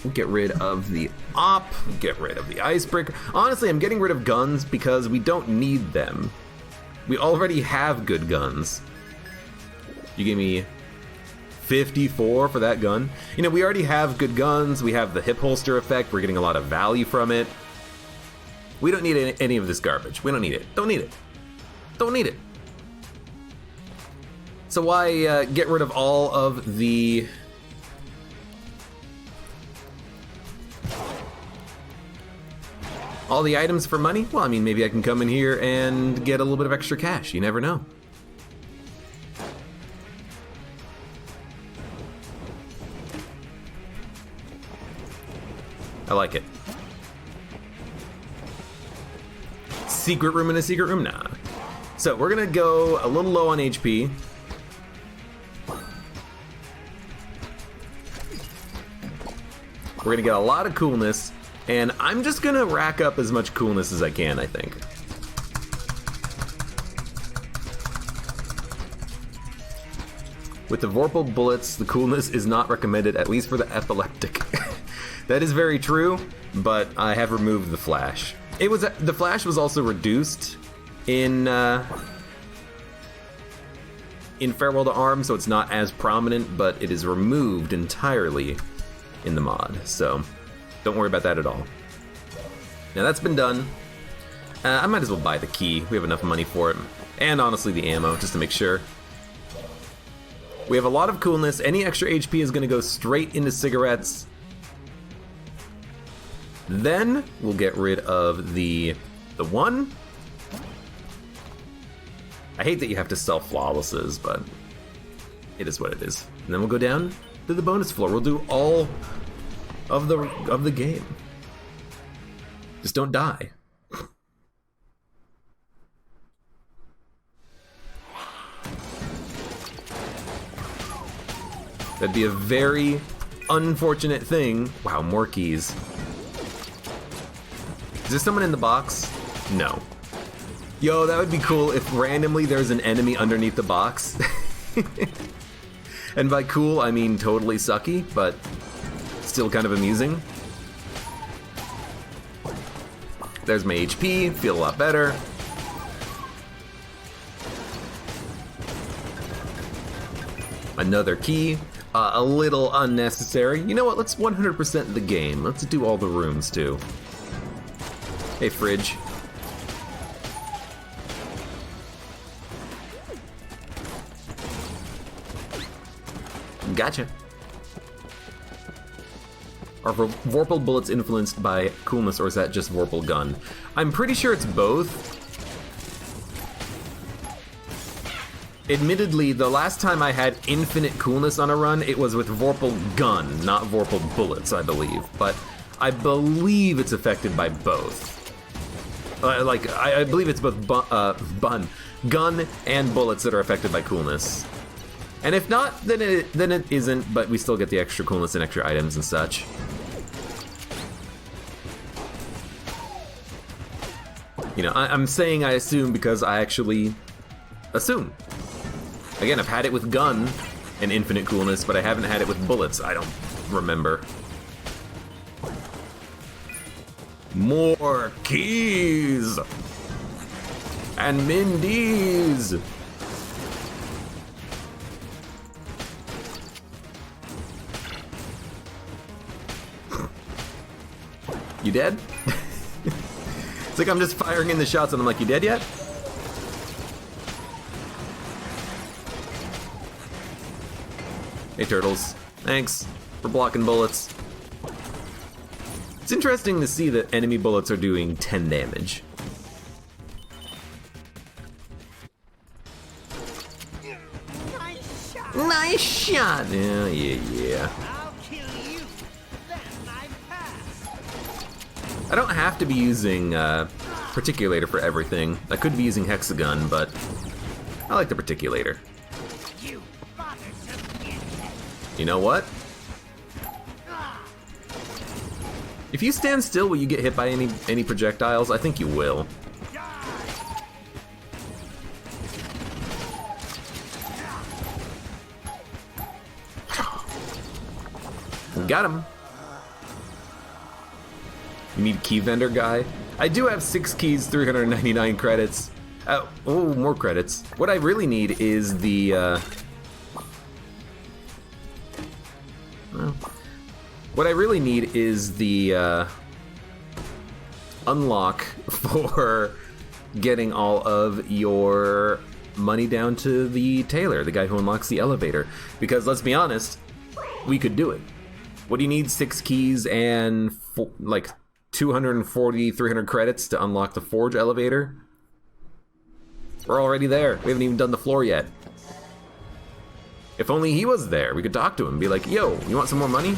We'll get rid of the op. We'll get rid of the icebreaker. Honestly, I'm getting rid of guns because we don't need them. We already have good guns. You gave me 54 for that gun. You know, we already have good guns. We have the hip holster effect. We're getting a lot of value from it. We don't need any of this garbage. We don't need it. Don't need it. Don't need it. So why get rid of all of the... all the items for money? Well, I mean, maybe I can come in here and get a little bit of extra cash. You never know. I like it. Secret room in a secret room? Nah. So we're gonna go a little low on HP. We're gonna get a lot of coolness, and I'm just gonna rack up as much coolness as I can, I think. With the Vorpal bullets, the coolness is not recommended, at least for the epileptic. That is very true, but I have removed the flash. The flash was also reduced in Farewell to Arms, so it's not as prominent, but it is removed entirely in the mod, so don't worry about that at all. Now that's been done. I might as well buy the key. We have enough money for it, and honestly the ammo, just to make sure. We have a lot of coolness. Any extra HP is going to go straight into cigarettes. Then we'll get rid of the one. I hate that you have to sell flawlesses, but it is what it is. And then we'll go down to the bonus floor. We'll do all of the game. Just don't die. That'd be a very unfortunate thing. Wow, more keys. Is there someone in the box? No. Yo, that would be cool if randomly there's an enemy underneath the box. And by cool, I mean totally sucky, but still kind of amusing. There's my HP, feel a lot better. Another key, a little unnecessary. You know what, let's 100% the game. Let's do all the rooms too. Hey, fridge. Gotcha. Are Vorpal bullets influenced by coolness, or is that just Vorpal gun? I'm pretty sure it's both. Admittedly, the last time I had infinite coolness on a run, it was with Vorpal gun, not Vorpal bullets, I believe. But I believe it's affected by both. I believe it's both gun and bullets that are affected by coolness. And if not, then it isn't, but we still get the extra coolness and extra items and such. You know, I'm saying I assume because I actually assume. Again, I've had it with gun and infinite coolness, but I haven't had it with bullets. I don't remember. More keys! And Mindies! You dead? It's like I'm just firing in the shots and I'm like, you dead yet? Hey turtles, thanks for blocking bullets. It's interesting to see that enemy bullets are doing 10 damage. Nice shot. Nice shot! Yeah. I'll kill you. Then I pass. I don't have to be using Particulator for everything. I could be using Hexagon, but I like the Particulator. You bothered to get it. You know what? If you stand still, will you get hit by any projectiles? I think you will. Got him. You need key vendor guy? I do have 6 keys, 399 credits. Oh, more credits. What I really need is the, what I really need is the, unlock for getting all of your money down to the tailor, the guy who unlocks the elevator. Because let's be honest, we could do it. What do you need? 6 keys and like 240, 300 credits to unlock the forge elevator? We're already there. We haven't even done the floor yet. If only he was there, we could talk to him, be like, yo, you want some more money?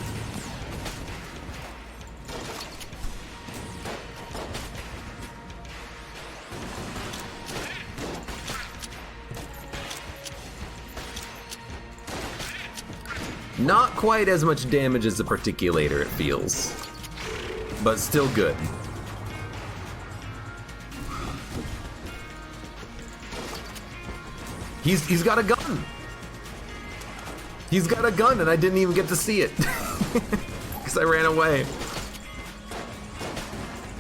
Not quite as much damage as the Particulator, it feels. But still good. He's got a gun! He's got a gun and I didn't even get to see it. Because I ran away.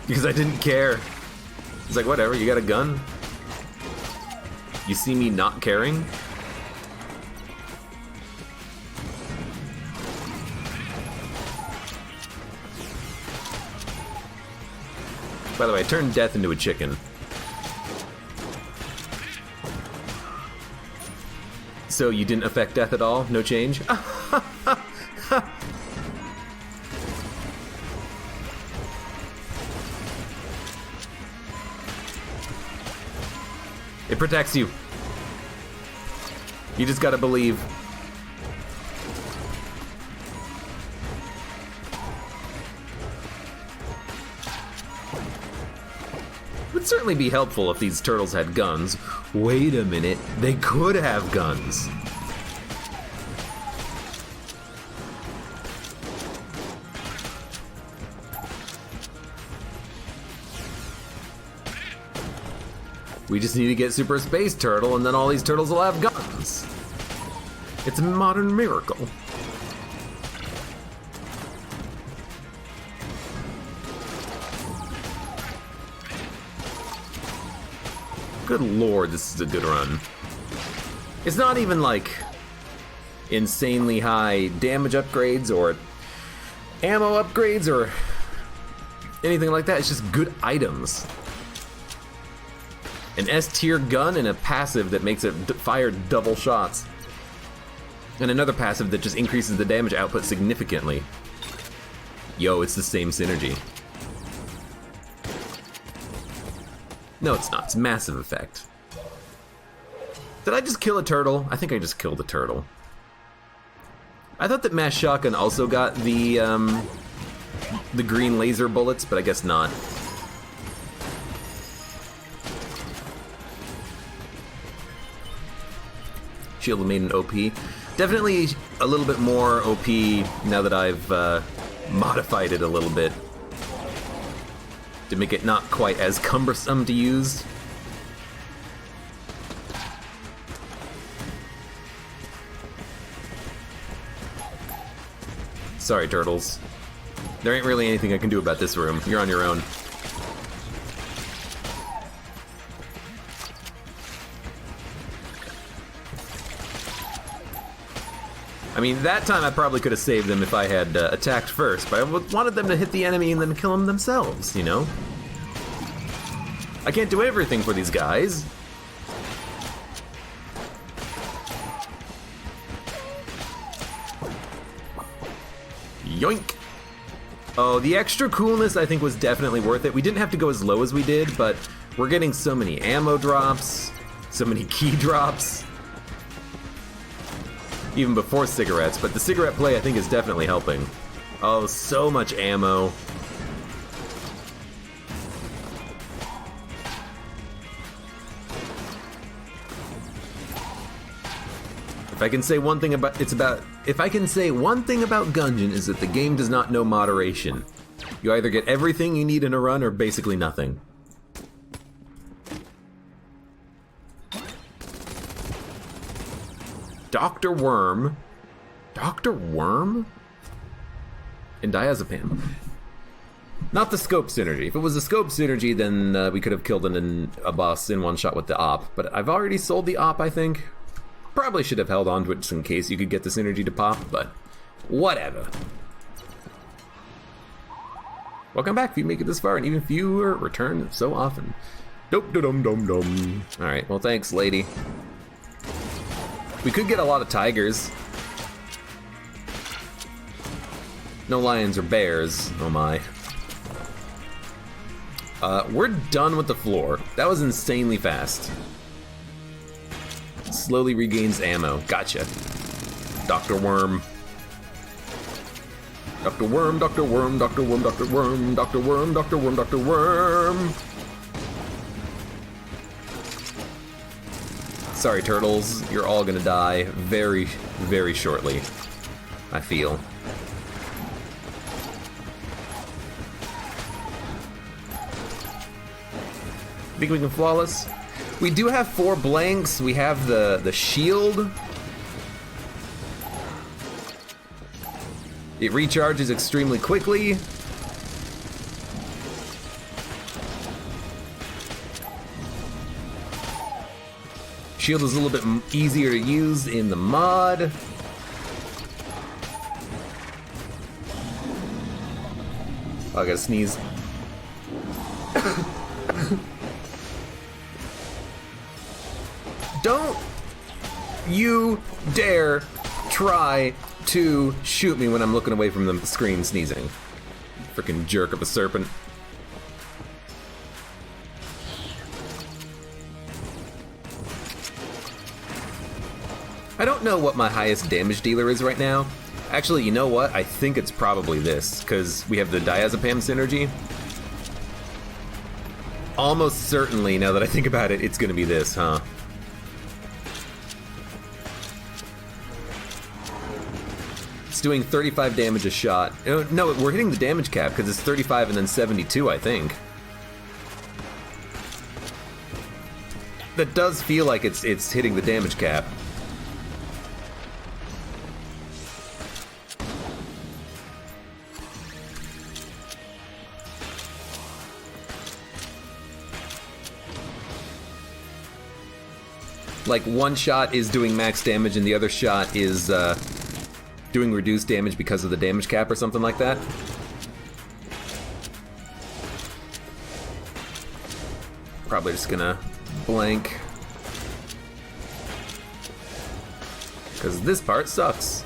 Because I didn't care. It's like, whatever, you got a gun? You see me not caring? By the way, I turned death into a chicken. So you didn't affect death at all? No change? It protects you. You just gotta believe. Would certainly be helpful if these turtles had guns. Wait a minute, they could have guns. We just need to get Super Space Turtle and then all these turtles will have guns. It's a modern miracle. Good lord, this is a good run. It's not even like insanely high damage upgrades or ammo upgrades or anything like that. It's just good items. An S tier gun and a passive that makes it fire double shots. And another passive that just increases the damage output significantly. Yo, it's the same synergy. No, it's not. It's massive effect. Did I just kill a turtle? I think I just killed a turtle. I thought that mass shotgun also got the green laser bullets, but I guess not. Shield made an OP. Definitely a little bit more OP now that I've modified it a little bit to make it not quite as cumbersome to use. Sorry, turtles. There ain't really anything I can do about this room. You're on your own. I mean, that time I probably could have saved them if I had attacked first, but I wanted them to hit the enemy and then kill them themselves, you know? I can't do everything for these guys. Yoink! Oh, the extra coolness I think was definitely worth it. We didn't have to go as low as we did, but we're getting so many ammo drops, so many key drops. Even before cigarettes, but the cigarette play I think is definitely helping. Oh, so much ammo. If I can say one thing about Gungeon is that the game does not know moderation. You either get everything you need in a run or basically nothing. Dr. Worm. Dr. Worm? And diazepam. Not the scope synergy. If it was a scope synergy, then we could have killed a boss in one shot with the op. But I've already sold the op, I think. Probably should have held on to it just in case you could get the synergy to pop, but whatever. Welcome back if you make it this far, and even fewer return so often. Dum-dum-dum-dum. Alright, well thanks, lady. We could get a lot of tigers. No lions or bears. Oh my. We're done with the floor. That was insanely fast. Slowly regains ammo. Gotcha. Dr. Worm. Dr. Worm, Dr. Worm, Dr. Worm, Dr. Worm, Dr. Worm, Dr. Worm, Dr. Worm. Sorry, turtles. You're all gonna die very, very shortly. I feel. Think we can flawless? We do have 4 blanks. We have the shield. It recharges extremely quickly. Shield is a little bit easier to use in the mod. Oh, I gotta sneeze. Don't you dare try to shoot me when I'm looking away from the screen sneezing. Frickin' jerk of a serpent. I don't know what my highest damage dealer is right now. Actually, you know what? I think it's probably this, because we have the diazepam synergy. Almost certainly, now that I think about it, it's gonna be this, huh? It's doing 35 damage a shot. No, we're hitting the damage cap because it's 35 and then 72, I think. That does feel like it's hitting the damage cap. Like one shot is doing max damage and the other shot is doing reduced damage because of the damage cap or something like that. Probably just gonna blank. Because this part sucks.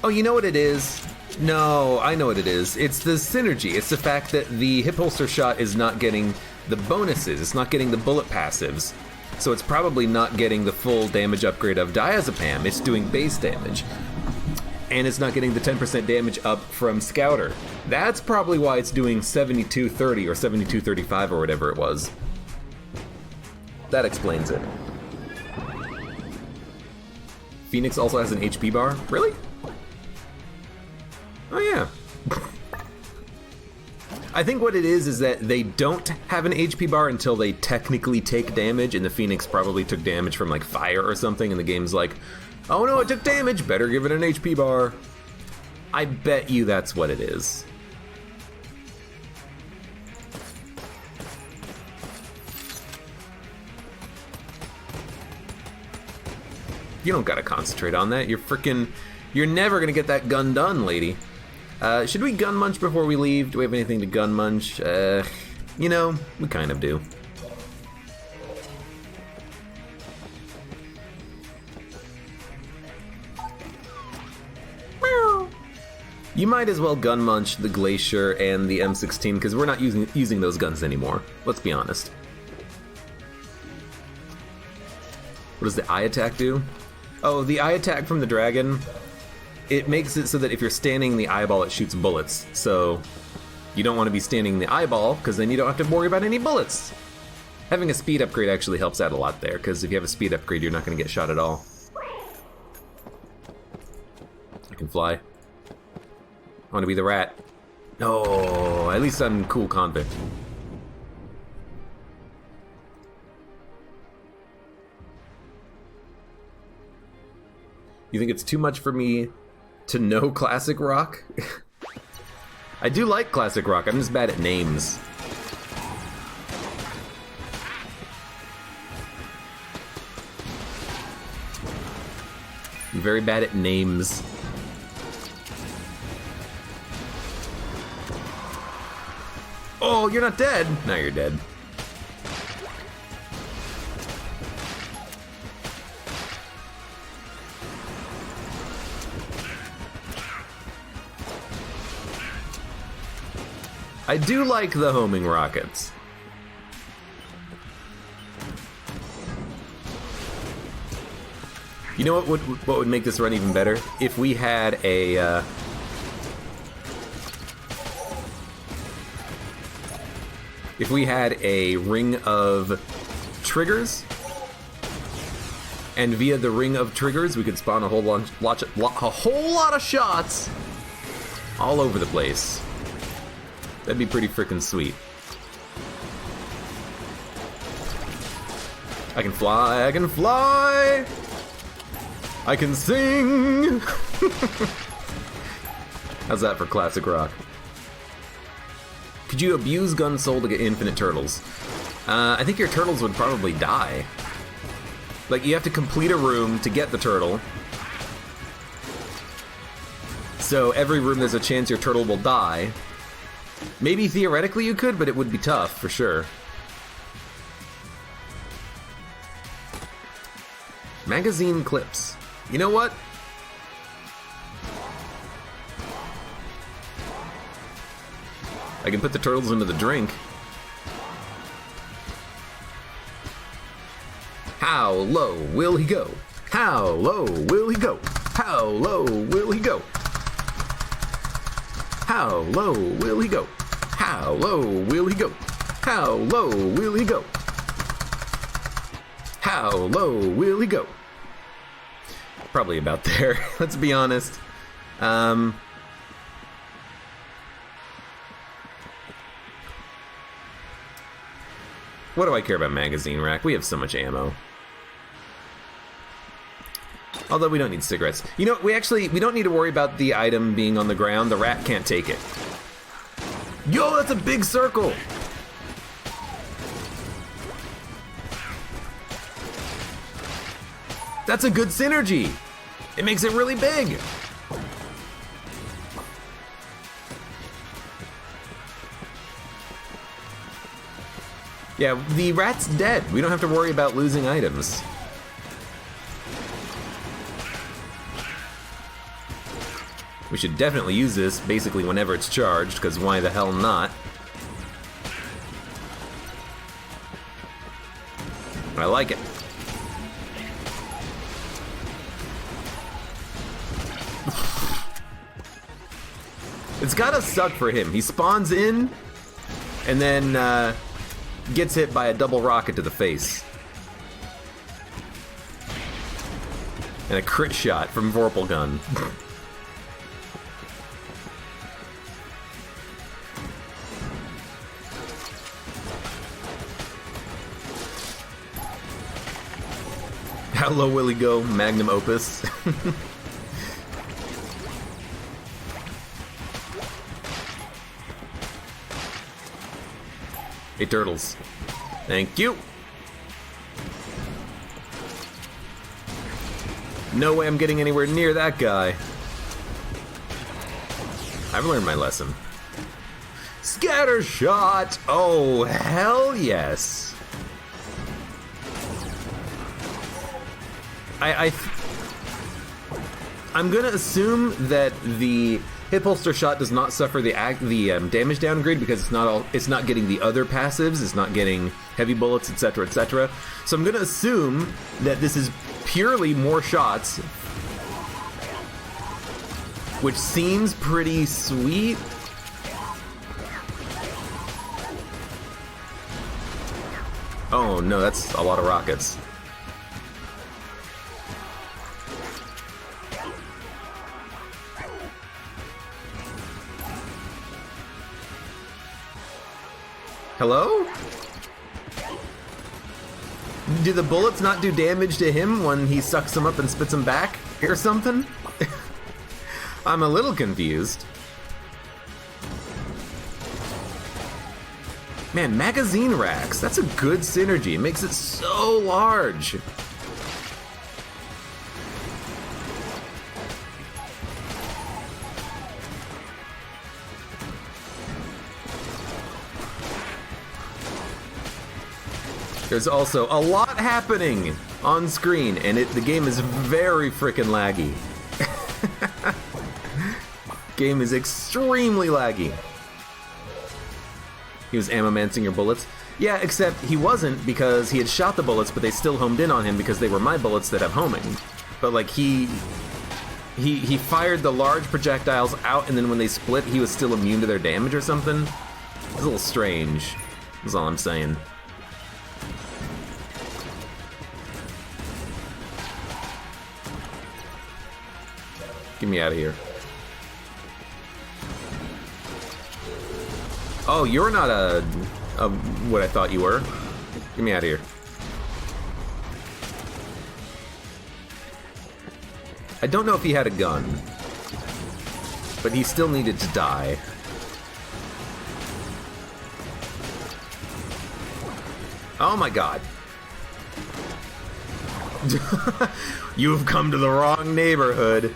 Oh, you know what it is? No, I know what it is. It's the synergy. It's the fact that the hip holster shot is not getting the bonuses. It's not getting the bullet passives. So it's probably not getting the full damage upgrade of diazepam. It's doing base damage. And it's not getting the 10% damage up from Scouter. That's probably why it's doing 7230 or 7235 or whatever it was. That explains it. Phoenix also has an HP bar? Really? Oh yeah. I think what it is that they don't have an HP bar until they technically take damage, and the Phoenix probably took damage from like fire or something, and the game's like, oh no, it took damage, better give it an HP bar. I bet you that's what it is. You don't gotta concentrate on that. You're never gonna get that gun done, lady. Should we gun munch before we leave? Do we have anything to gun munch? You know, we kind of do. You might as well gun munch the Glacier and the M16 because we're not using those guns anymore. Let's be honest. What does the eye attack do? Oh, the eye attack from the dragon. It makes it so that if you're standing in the eyeball, it shoots bullets. So you don't want to be standing in the eyeball because then you don't have to worry about any bullets. Having a speed upgrade actually helps out a lot there because if you have a speed upgrade, you're not going to get shot at all. I can fly. I want to be the rat. No, at least I'm cool convict. You think it's too much for me to know classic rock? I do like classic rock, I'm just bad at names. I'm very bad at names. Oh, you're not dead! Now you're dead. I do like the homing rockets. You know what would make this run even better? If we had a ring of triggers, and via the ring of triggers, we could spawn a whole lot of shots all over the place. That'd be pretty freaking sweet. I can fly, I can fly! I can sing! How's that for classic rock? Could you abuse Gun Soul to get infinite turtles? I think your turtles would probably die. Like, you have to complete a room to get the turtle. So every room there's a chance your turtle will die. Maybe theoretically you could, but it would be tough, for sure. Magazine clips. You know what? I can put the turtles into the drink. How low will he go? How low will he go? How low will he go? How low will he go? How low will he go? How low will he go? How low will he go? Probably about there, let's be honest. What do I care about magazine rack? We have so much ammo. Although we don't need cigarettes. You know, we don't need to worry about the item being on the ground. The rat can't take it. Yo, that's a big circle! That's a good synergy! It makes it really big! Yeah, the rat's dead. We don't have to worry about losing items. We should definitely use this basically whenever it's charged, because why the hell not? I like it. It's gotta suck for him. He spawns in, and then gets hit by a double rocket to the face. And a crit shot from Vorpal Gun. How low will he go, magnum opus? Hey, turtles. Thank you. No way I'm getting anywhere near that guy. I've learned my lesson. Scatter shot! Oh, hell yes. I'm gonna assume that the hip holster shot does not suffer the damage downgrade because it's not getting the other passives, it's not getting heavy bullets, etc., etc. So I'm gonna assume that this is purely more shots, which seems pretty sweet. Oh no, that's a lot of rockets. Hello? Do the bullets not do damage to him when he sucks them up and spits them back or something? I'm a little confused. Man, magazine racks, that's a good synergy. It makes it so large. There's also a lot happening on screen, and the game is very freaking laggy. Game is extremely laggy. He was ammo-mancing your bullets. Yeah, except he wasn't, because he had shot the bullets, but they still homed in on him because they were my bullets that have homing. But like he fired the large projectiles out, and then when they split, he was still immune to their damage or something. It's a little strange. That's all I'm saying. Get me out of here. Oh, you're not a what I thought you were. Get me out of here. I don't know if he had a gun, but he still needed to die. Oh my god. You've come to the wrong neighborhood.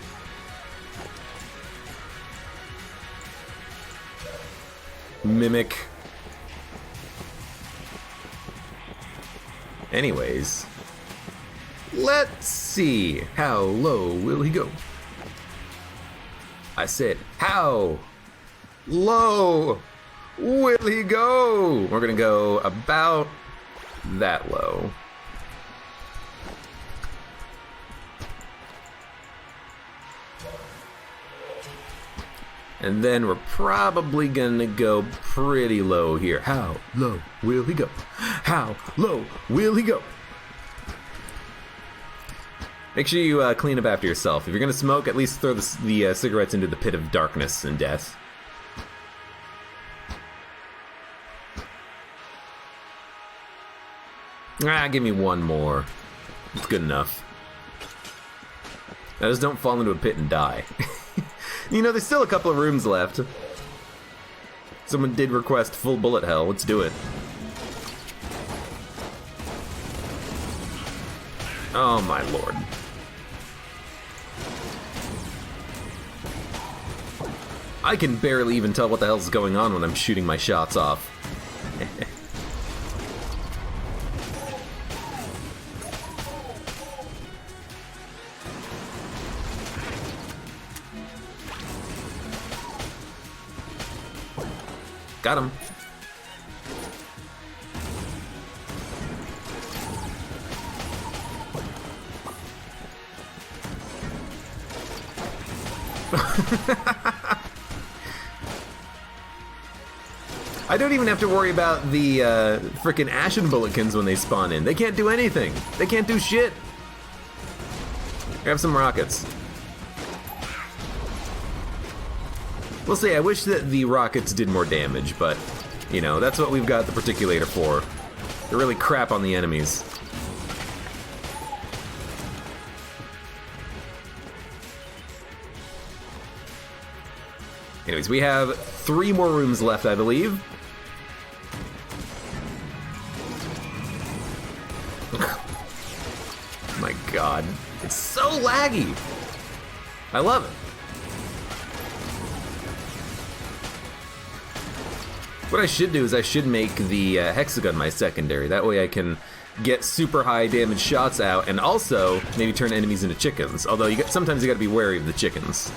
Mimic. Anyways, let's see. How low will he go? I said, how low will he go? We're gonna go about that low. And then we're probably gonna go pretty low here. How low will he go? How low will he go? Make sure you clean up after yourself. If you're gonna smoke, at least throw the cigarettes into the pit of darkness and death. Give me one more. It's good enough. Now just don't fall into a pit and die. You know, there's still a couple of rooms left. Someone did request full bullet hell. Let's do it. Oh my lord. I can barely even tell what the hell's going on when I'm shooting my shots off. Got him. I don't even have to worry about the frickin' Ashen Bulletkins when they spawn in. They can't do anything. They can't do shit. Grab some rockets. We'll see, I wish that the rockets did more damage, but, you know, that's what we've got the Particulator for. They're really crap on the enemies. Anyways, we have 3 more rooms left, I believe. My god, it's so laggy. I love it. What I should do is I should make the hexagon my secondary. That way I can get super high damage shots out and also maybe turn enemies into chickens. Although sometimes you gotta be wary of the chickens.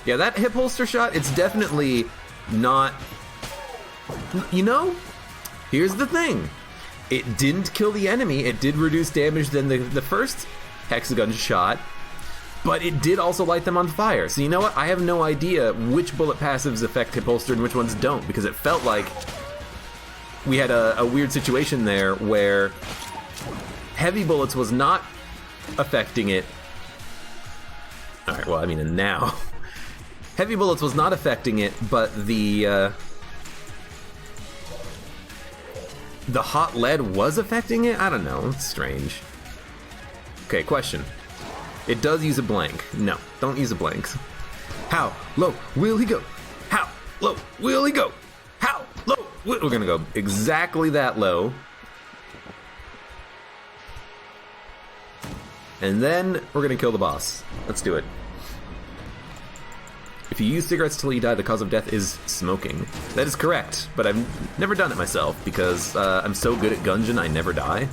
Yeah, that hip holster shot, it's definitely not... You know, here's the thing. It didn't kill the enemy, it did reduce damage than the first hexagon shot, but it did also light them on fire. So you know what? I have no idea which bullet passives affect hip holster and which ones don't, because it felt like we had a weird situation there where heavy bullets was not affecting it. Alright, well, I mean, and now... Heavy bullets was not affecting it, but the hot lead was affecting it? I don't know, it's strange. Okay, question. It does use a blank. No, don't use a blank. How low will he go? How low will he go? How low? We're gonna go exactly that low. And then we're gonna kill the boss. Let's do it. If you use cigarettes till you die, the cause of death is smoking. That is correct, but I've never done it myself because I'm so good at Gungeon, I never die.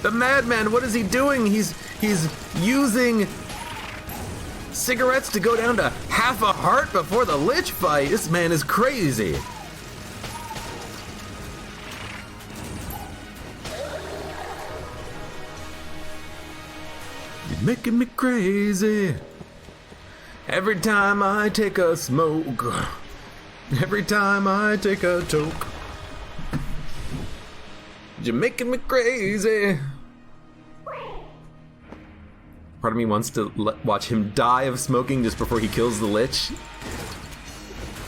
The madman, what is he doing? He's using cigarettes to go down to half a heart before the Lich fight. This man is crazy. You're making me crazy. Every time I take a smoke. Every time I take a toke. You're making me crazy. Part of me wants to watch him die of smoking just before he kills the Lich.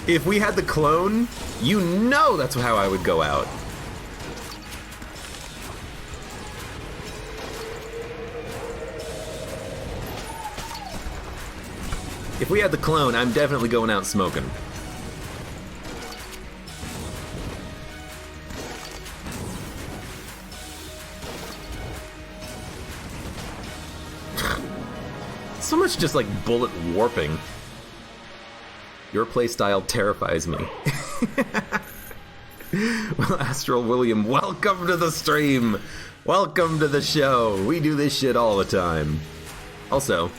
If we had the clone, you know that's how I would go out. If we had the clone, I'm definitely going out smoking. So much just like bullet warping. Your playstyle terrifies me. Well, Astral William, welcome to the stream. Welcome to the show. We do this shit all the time. Also,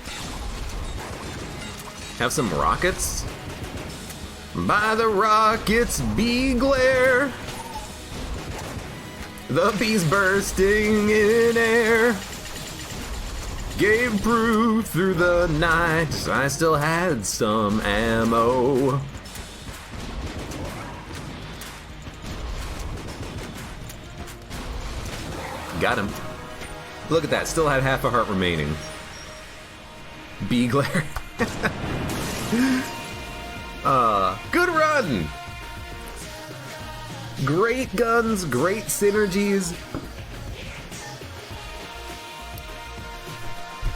have some rockets? By the rockets be glare. The bees bursting in air. Gave proof through the night. I still had some ammo. Got him. Look at that, still had half a heart remaining. Bee glare. Good run! Great guns, great synergies.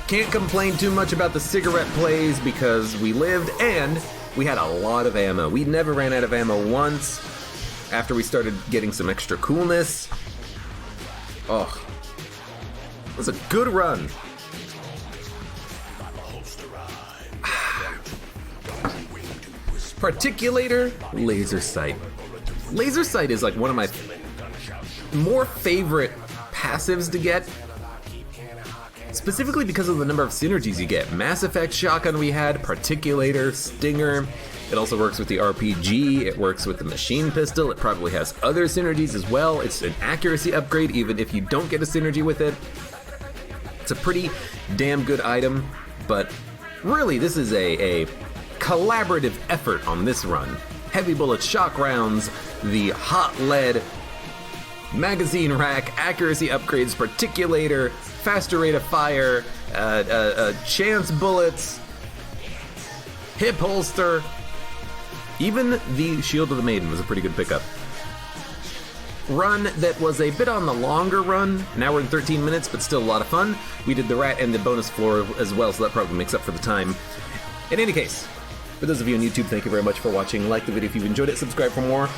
Can't complain too much about the cigarette plays because we lived and we had a lot of ammo. We never ran out of ammo once after we started getting some extra coolness. Oh, it was a good run. Particulator, laser sight. Laser sight is like one of my more favorite passives to get, specifically because of the number of synergies you get. Mass Effect Shotgun we had, Particulator, Stinger. It also works with the RPG, it works with the machine pistol, it probably has other synergies as well. It's an accuracy upgrade even if you don't get a synergy with it. It's a pretty damn good item, but really this is a collaborative effort on this run. Heavy bullets, shock rounds, the hot lead, magazine rack, accuracy upgrades, Particulator, faster rate of fire, chance bullets, hip holster. Even the Shield of the Maiden was a pretty good pickup. Run that was a bit on the longer run. Now we're in 13 minutes, but still a lot of fun. We did the rat and the bonus floor as well, so that probably makes up for the time. In any case, for those of you on YouTube, thank you very much for watching. Like the video if you've enjoyed it, subscribe for more.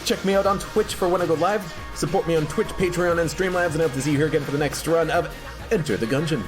Check me out on Twitch for when I go live. Support me on Twitch, Patreon, and Streamlabs, and I hope to see you here again for the next run of Enter the Gungeon.